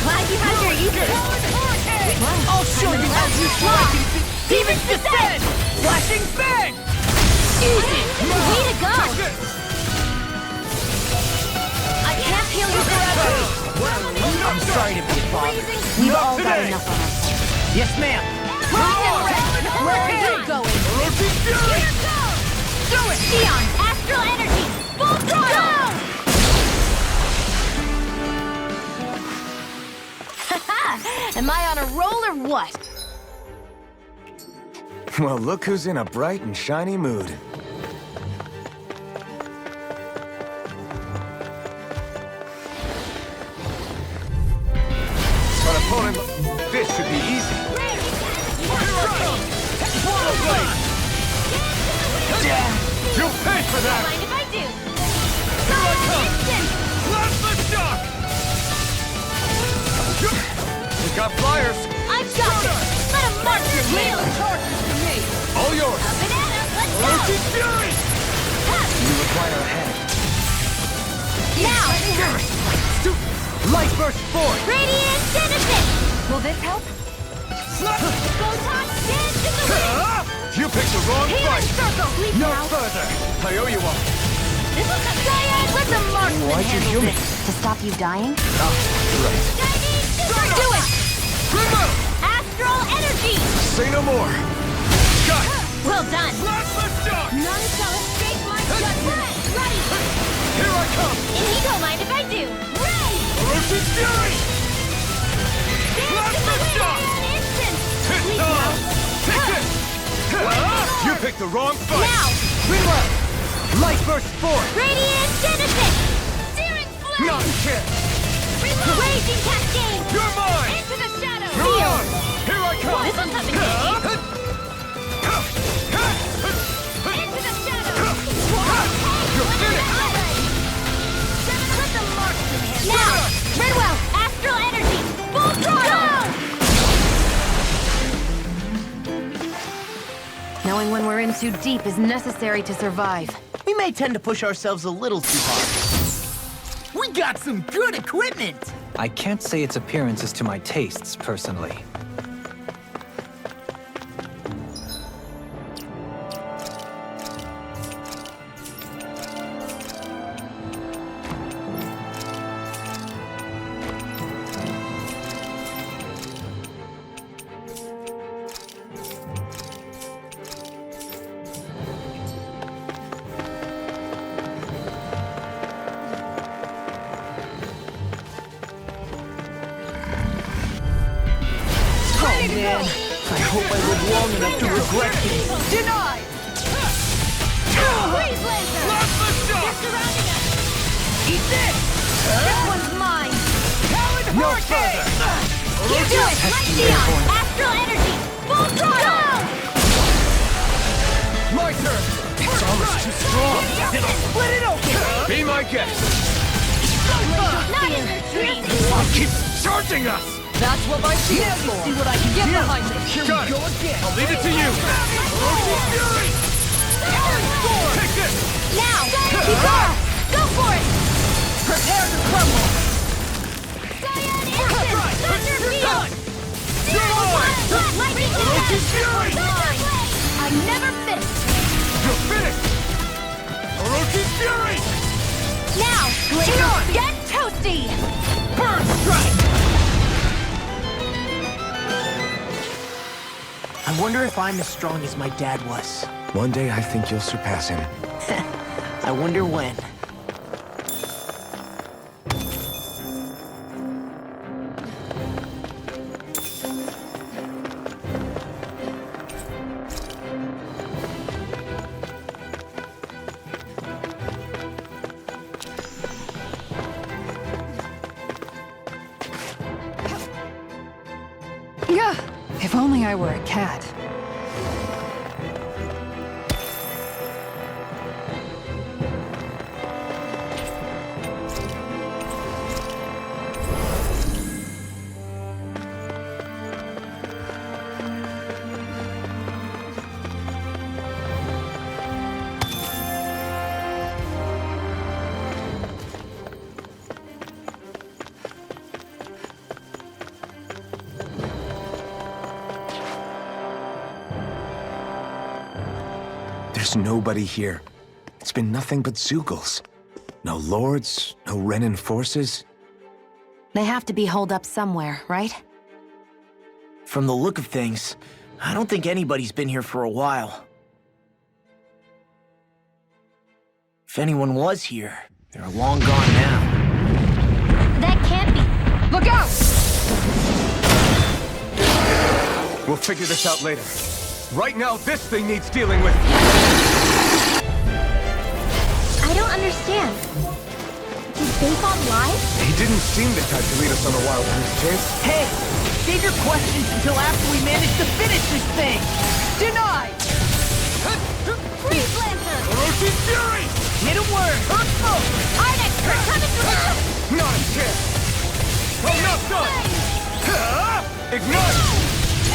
Glad you had your uses! I'll show you how useful I can be! Demons descend! Flashing bang! Easy! Way to go! I can't heal you forever! I'm sorry to be a bother. We've all got enough on ourselves. Yes, ma'am. Where are you going? Here goes! Do it! Neon! Astral energy! Full throttle! Haha! Am I on a roll or what? Well, look who's in a bright and shiny mood. But opponent, this should be easy. You'll pay for that! Mind if I do? Here I come! Instant! Blast the shock! We got flyers! I've got this! Let him mark your wheel! All yours! A banana! Let's go! Roach's Fury! You require a hand. Now! Light burst forth! Radiant Genesis! Will this help? Photon dance in the wind! You picked the wrong Healing fight! circle! Leap No now! further! I owe you one. This'll come Cyan! Let the marksman Why'd you handle heal me? this! To stop you dying? Right. Do it! Astral energy! Say no more! Got it! Well done! Blast the shock! None shall escape my judgment! Ready! Here I come! And he don't mind if I do! Ready! Roach's Fury! Dance in the wind! Instant! Leap now! Take this! You picked the wrong fight! Now! Reload! Light burst forth! Radiant Genesis! Searing flame! Not a chance! Raging cascade! You're mine! Into the shadow! Come on! Here I come! This'll come in handy! Into the shadow! You're finished! Let the marksman handle it! Now! Redwell! Astral energy! Full throttle! Knowing when we're in too deep is necessary to survive. We may tend to push ourselves a little too hard. We got some good equipment! I can't say its appearance is to my tastes, personally. Man, I hope I live long enough to regret this. Denied! Freeze laser! Blast the shock! They're surrounding us! Eat this! This one's mine! No further! You do it! Light Neon! Astral energy! Full throttle! My turn! It's almost too strong! Split it open! Be my guest! Not in the trees! It keeps charging us! That's what my shield's for! See what I can get behind me! Here Got we it. go again! I'll leave it to you! Fury! Take this! Now! Kikara! Go for it! Prepare to crumble! Cyan Instant! Thunder Field! You're mine! Lightning Roach's Dash! Fury! Thunder Blade! I never finished! You're finished! Roach's Fury! Now! Glacier, get toasty! Burn strike! I wonder if I'm as strong as my dad was. One day I think you'll surpass him. I wonder when. Yeah, if only I were a cat. There's nobody here. It's been nothing but Zeugles. No lords, no Renan forces. They have to be holed up somewhere, right? From the look of things, I don't think anybody's been here for a while. If anyone was here, they're long gone now. That can't be. Look out! We'll figure this out later. Right now, this thing needs dealing with. I don't understand. Did Bayfon lie? He didn't seem the type to lead us on a wild goose chase. Hey! Save your questions until after we manage to finish this thing! Denied! Freeze Lancer! Orochi Fury! Get a word! Earth Smoke! Ardex, we're coming through! Not a chance! I'm not done! Ignite!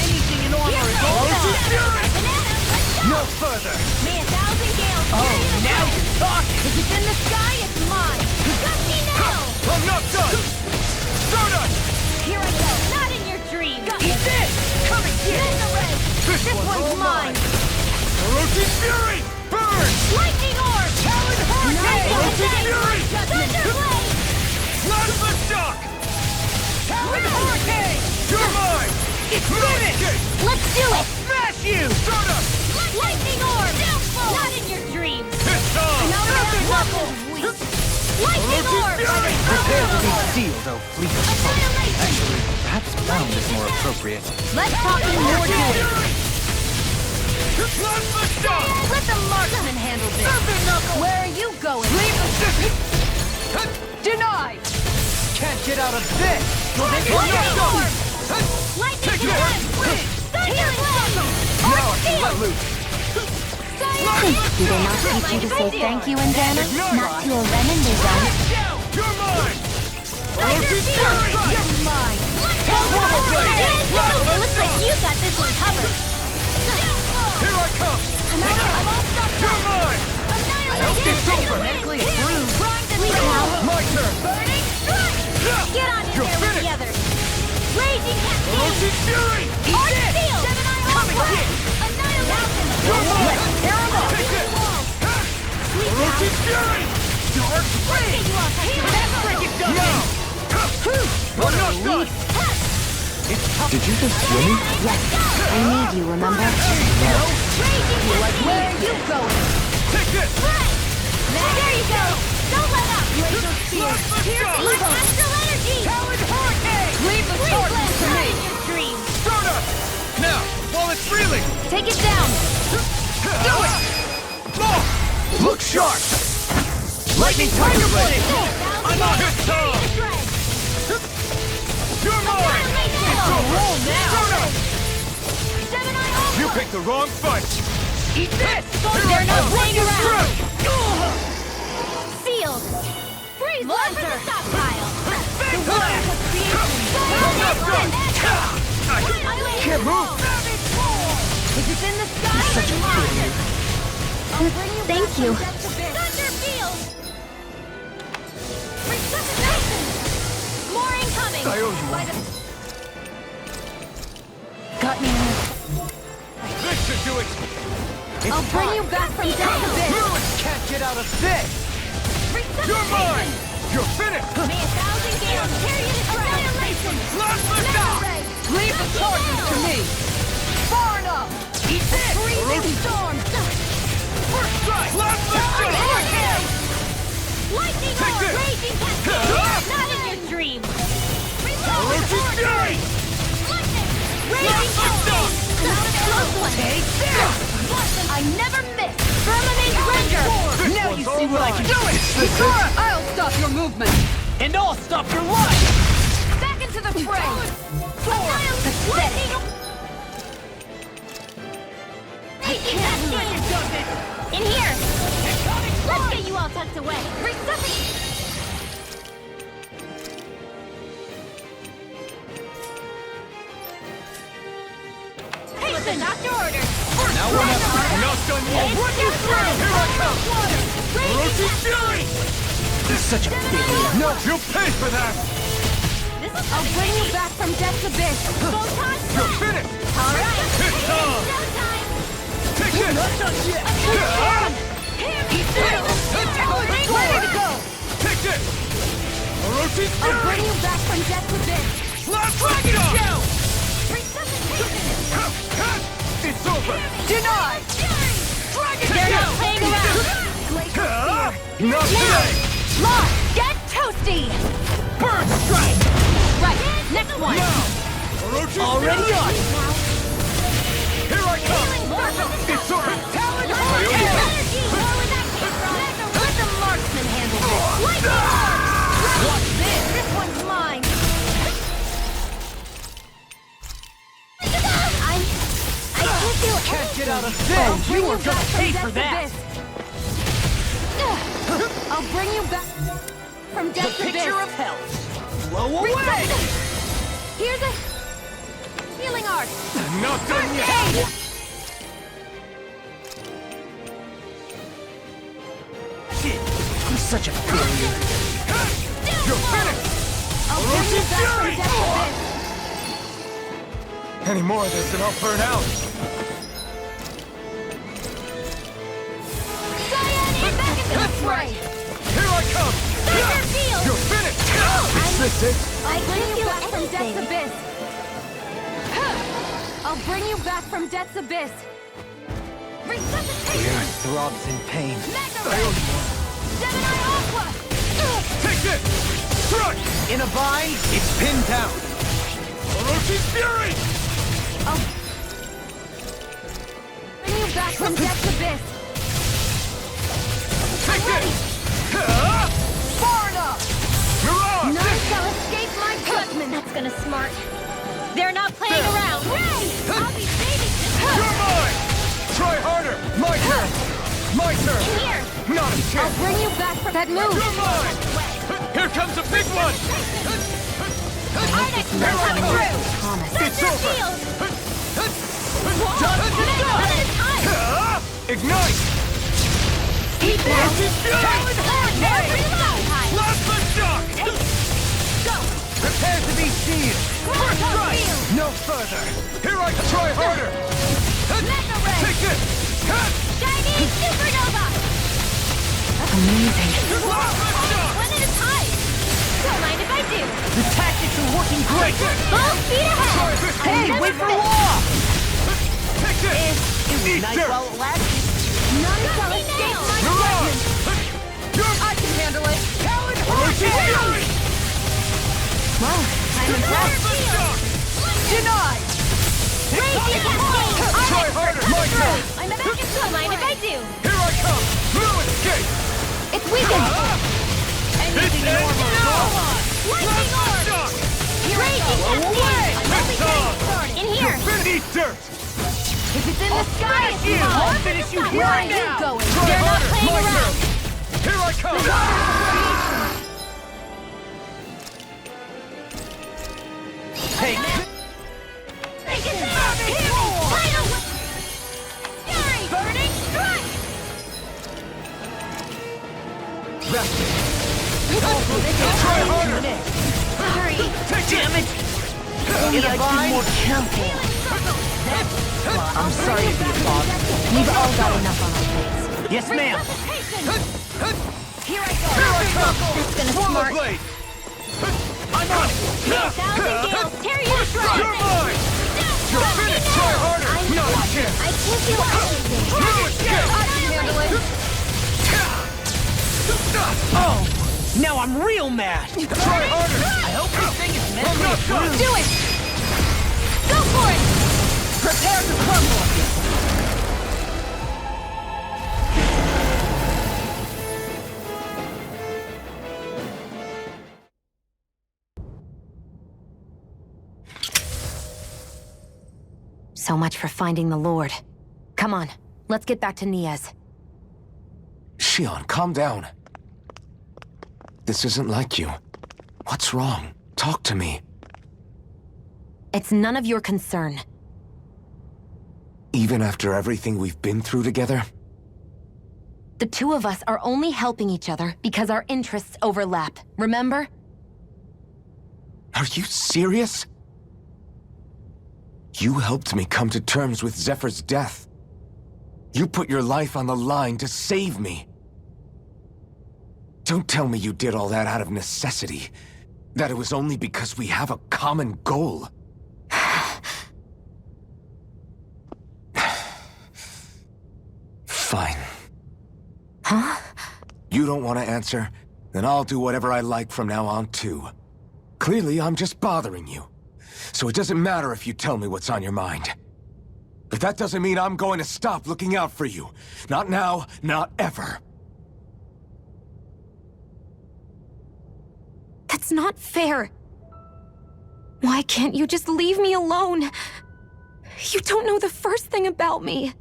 Anything in armor is all Orochi done! Fury! Banana, let's go! No further! May 1,000 gales Oh, carry the now day. you're talking! If it's in the sky, it's mine! Gusty now! I'm not done! Stardust! Here I go! Not in your dreams! Eat this! Come and get it! Mega Red! This This one's one's all mine! Orochi Fury! Burn! Lightning Orb! Talon Hurricane! Orochi Fury! Thunder Blade! Plasma Shock! Talon Hurricane! You're mine! It's finished! Let's do it! Smash you! Stardust! Lightning Orb! Not in your dreams! It's on! Another knuckles! Lightning Orb! Prepare to be sealed, oh fleet of foe. Annihilation! Perhaps bound is more appropriate. Let's talk in more doing! Plasma Shock! Let the marksman handle this! Where are you going? Leave the ship! Denied! Can't get out of this! Lightning Orb! Lightning Take it! Blade! Thunder Blade! Now I can let loose! Do they not teach you to say thank you, Indiana? Not to a Renan they don't. You're mine! Thunder Fury! You're mine! It looks like you got this one covered! Here I come! I'm all stuck You're mine! It's over! My turn! Burning Strike! Get on in You're there with the finished. others! Raging Cascade! Orochi Fury! Arch Field! Gemini Hawk! Annihilation! You're mine! Tear 'em up! Take it! Sleep Orochi out! Fury! Dark Take you off! Now! I'm not done! Did you just hear me? Yes, I need you, remember? Raging Where are you going? Take this! There you go! Don't let up! Laser Spear! Here's evil! Astral Energy! Talon Hurricane! Leave the charges to me! in your dreams! Stardust! Now, while it's reeling! Take it down! Do it! Look sharp! Lightning Tiger Blade! I'm on his tongue! You're mine! It's a roll Stardust! You now! picked the wrong fight! Eat this! They're not playing around! Strike! Sealed! Freeze Lancer! Stockpile! Big The time! world of creation! Can't move! If it's in the sky, it's mine! I'll bring you Thank you. Thunder Field! Resuscitation! More incoming! I owe you one. Got me. This should do it! I'll bring you back from death abyss! Can't get out of this! You're mine! You're finished! May 1,000 gales carry you to annihilation! Plasma Shock! Leave the charges to me! Far enough! Eat this! Freezing storm! First strike! Plasma Shock! Lightning Take Orb! this! Raging Cascade! Not in your dreams! Orochi Fury! Raging Cascade! Close one! Take this! I never miss! Firmament Render! Now you see what I can do! Ikara, I'll stop your movement! And I'll stop your life! Back into the fray! Pathetic! In here! Let's get you all tucked away! Resuscitate! Hey, what the doctor ordered! Now we're not done yet! Here I come! Orochi Fury! He's such a failure! No, you'll pay for that! I'll bring you back from death's abyss! You're finished! Alright! It's on! Showtime! Take it! Not done yet! Ready to go! Take it! Orochi's Fury! I'll bring you back from death's abyss. Last Dragon Shell! Resuscitation! It's over! Denied! Dragon They're Shell! not playing around! Not today! Lost! Get toasty! Bird Strike! Right, next one! Now! Orochi's Already Fury! on! Here I come! It's over! Talent energy! Where was that came from? Let the marksman handle this! Lightning Arc! Watch this! This one's mine! I can't feel Can't get out of I'll this! bring You are back gonna from pay death's for that! abyss. I'll bring you back from The death's abyss. picture of hell! Blow away! Here's a healing arc. Not done yet! Hey! I'm such a failure. You're finished! I'll bring you back from Fury! death's abyss. Any more of this and I'll burn out. Cyan is back into the fray. Here I come! Thunder field. You're finished! Is this it? I'll bring you back from death's abyss. I'll bring you back from death's abyss. The Resuscitation. earth throbs in pain. Mega Ray. Gemini Aqua. Take this! Strike! In a bind, it's pinned down. Orochi's Fury! I'll bring you back from death's abyss. Take ready. this! Far enough. Mirage! None shall escape my judgment. That's gonna smart. They're not playing around. Ray! I'll be babysitting. You're mine! Try harder! My turn! My turn! Here. Not a I'll chance! bring you back from that move. You're mine! Here comes a big one! Onyx, they're coming through. Thomas. It's over! Done. Ignite! Keep it. Last the shock! Go. Prepare to be sealed. First strike! No further. Here I try harder! Mega Ray. Take it! Shiny Supernova. Amazing. Last the shock! One at a time. Don't mind if I do. The tactics are working great! Full speed ahead. Hey, wait for law! Take this! Eat dirt! None shall escape my Mirage! judgment. I can handle it. Orochi's Fury! Well, I'm impressed. Denied! Raging Cascade. Try harder! My turn! I'm back in. Don't mind if I do. Here I come! Blue escape! It's weakened. Anything normal! Lightning Orb. Shock! Raging Cascade. I'm only getting started. In here. Eat dirt! If it's in the sky, it's mine. I'll finish you Where are here you now! going? Try They're not harder! playing My around. turn! Here I come! Take Take it down. Final. Fury. Burning strike. Try harder! Sorry. Damn it! In a bind? More careful. I'm sorry to be a bother. We've all got enough on our plates. Yes, ma'am. Here I go. It's gonna Swallow smart. blade! I'm on it! Thousand gales. Tear you to You're shreds. mine! You're finished! Try harder! Not a chance! I can't feel anything. Blue escape! I can handle it. Oh, now I'm real mad. Try harder! I hope this thing is meant I'm for not the done! Do it. Go for it. Prepare to crumble. So much for finding the Lord. Come on, let's get back to Niaz. Shion, calm down. This isn't like you. What's wrong? Talk to me. It's none of your concern. Even after everything we've been through together? The two of us are only helping each other because our interests overlap, remember? Are you serious? You helped me come to terms with Zephyr's death. You put your life on the line to save me. Don't tell me you did all that out of necessity. That it was only because we have a common goal. Fine. Huh? You don't want to answer? Then I'll do whatever I like from now on, too. Clearly, I'm just bothering you. So it doesn't matter if you tell me what's on your mind. But that doesn't mean I'm going to stop looking out for you. Not now, not ever. That's not fair. Why can't you just leave me alone? You don't know the first thing about me.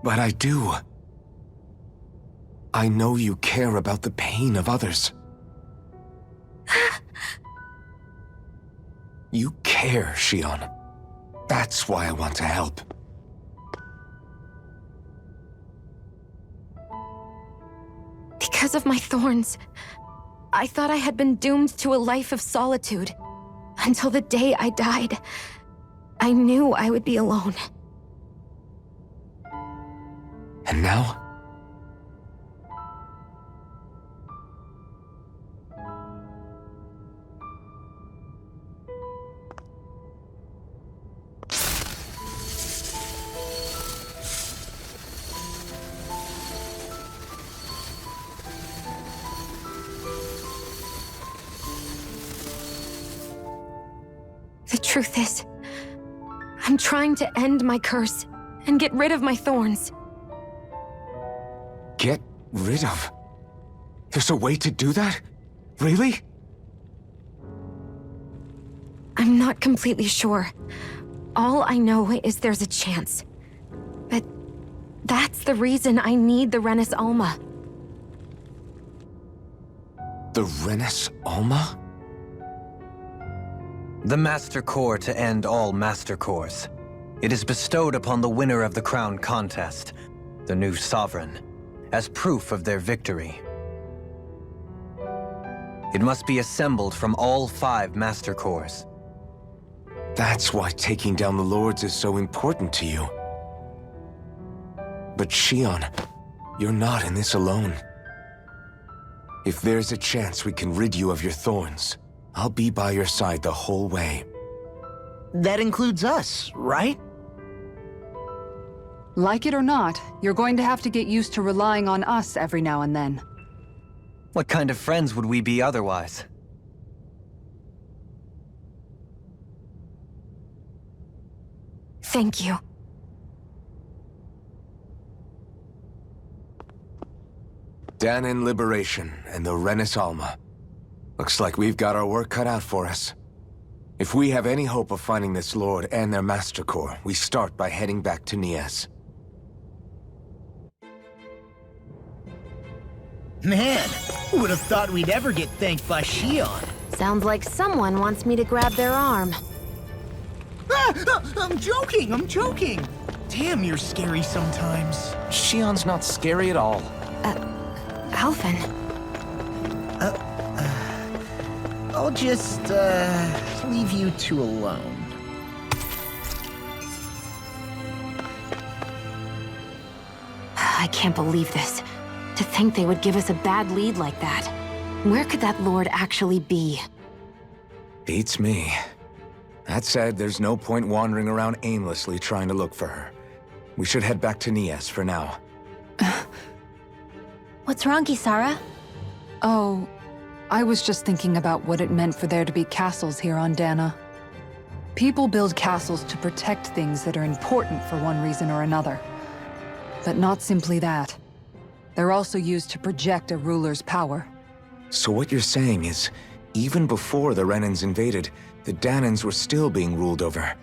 But I do. I know you care about the pain of others. You care, Shion. That's why I want to help. Because of my thorns, I thought I had been doomed to a life of solitude. Until the day I died, I knew I would be alone. And now? The truth is, I'm trying to end my curse and get rid of my thorns. Get rid of? There's a way to do that? Really? I'm not completely sure. All I know is there's a chance. But that's the reason I need the Renis Alma. The Renis Alma? The Master Core to end all Master Cores. It is bestowed upon the winner of the Crown Contest, the new Sovereign, as proof of their victory. It must be assembled from all 5 Master Cores. That's why taking down the Lords is so important to you. But Shion, you're not in this alone. If there's a chance we can rid you of your thorns, I'll be by your side the whole way. That includes us, right? Like it or not, you're going to have to get used to relying on us every now and then. What kind of friends would we be otherwise? Thank you. Dahnan Liberation and the Renis Alma. Looks like we've got our work cut out for us. If we have any hope of finding this Lord and their Master Core, we start by heading back to Nias. Man, who would have thought we'd ever get thanked by Shion? Sounds like someone wants me to grab their arm. I'm joking! Damn, you're scary sometimes. Shion's not scary at all. Alphen. I'll just, leave you two alone. I can't believe this. To think they would give us a bad lead like that. Where could that Lord actually be? Beats me. That said, there's no point wandering around aimlessly trying to look for her. We should head back to Nias for now. What's wrong, Kisara? Oh, I was just thinking about what it meant for there to be castles here on Dana. People build castles to protect things that are important for one reason or another. But not simply that. They're also used to project a ruler's power. So what you're saying is, even before the Renans invaded, the Dahnans were still being ruled over.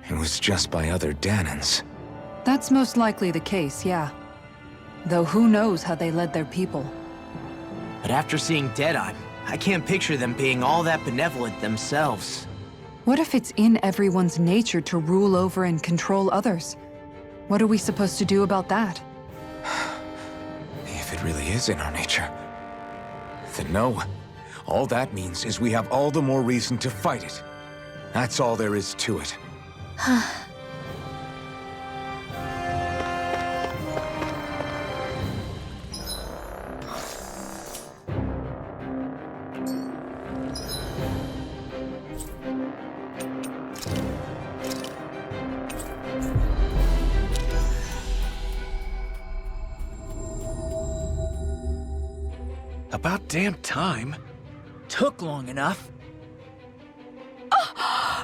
It was just by other Dahnans. That's most likely the case, yeah. Though who knows how they led their people. But after seeing Deadeye, I can't picture them being all that benevolent themselves. What if it's in everyone's nature to rule over and control others? What are we supposed to do about that? If it really is in our nature, then no. All that means is we have all the more reason to fight it. That's all there is to it. About damn time. Took long enough.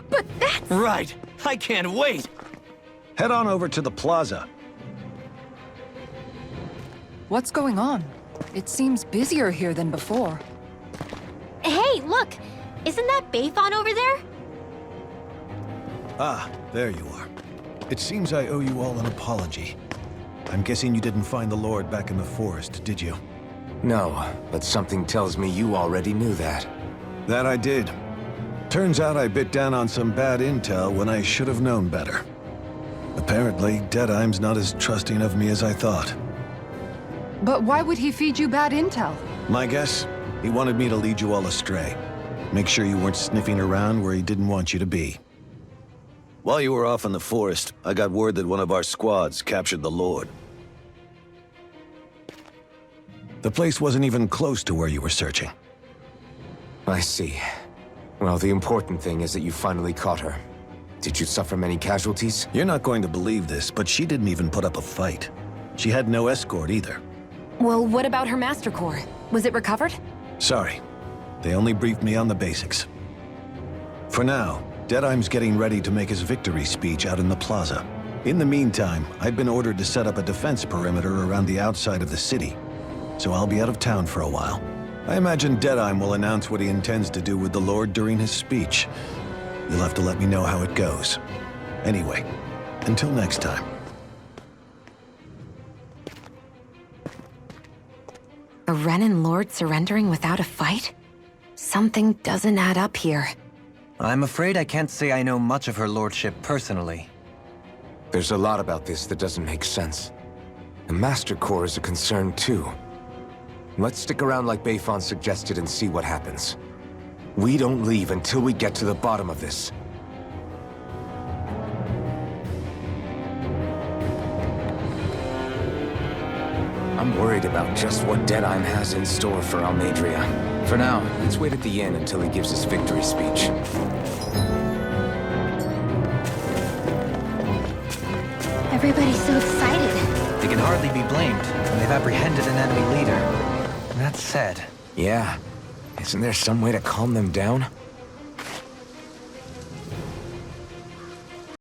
But that's... Right. I can't wait. Head on over to the plaza. What's going on? It seems busier here than before. Hey, look! Isn't that Bayfon over there? Ah, there you are. It seems I owe you all an apology. I'm guessing you didn't find the Lord back in the forest, did you? No, but something tells me you already knew that. That I did. Turns out I bit down on some bad intel when I should have known better. Apparently, Deadeye's not as trusting of me as I thought. But why would he feed you bad intel? My guess? He wanted me to lead you all astray. Make sure you weren't sniffing around where he didn't want you to be. While you were off in the forest, I got word that one of our squads captured the Lord. The place wasn't even close to where you were searching. I see. Well, the important thing is that you finally caught her. Did you suffer many casualties? You're not going to believe this, but she didn't even put up a fight. She had no escort either. Well, what about her Master Core? Was it recovered? Sorry. They only briefed me on the basics. For now, Deadeye's getting ready to make his victory speech out in the plaza. In the meantime, I've been ordered to set up a defense perimeter around the outside of the city, so I'll be out of town for a while. I imagine Deadeye will announce what he intends to do with the Lord during his speech. You'll have to let me know how it goes. Anyway, until next time. A Renan Lord surrendering without a fight? Something doesn't add up here. I'm afraid I can't say I know much of her lordship personally. There's a lot about this that doesn't make sense. The Master Core is a concern too. Let's stick around like Bayfon suggested and see what happens. We don't leave until we get to the bottom of this. I'm worried about just what Deadeye has in store for Almadria. For now, let's wait at the inn until he gives his victory speech. Everybody's so excited. They can hardly be blamed when they've apprehended an enemy leader. That said... Yeah. Isn't there some way to calm them down?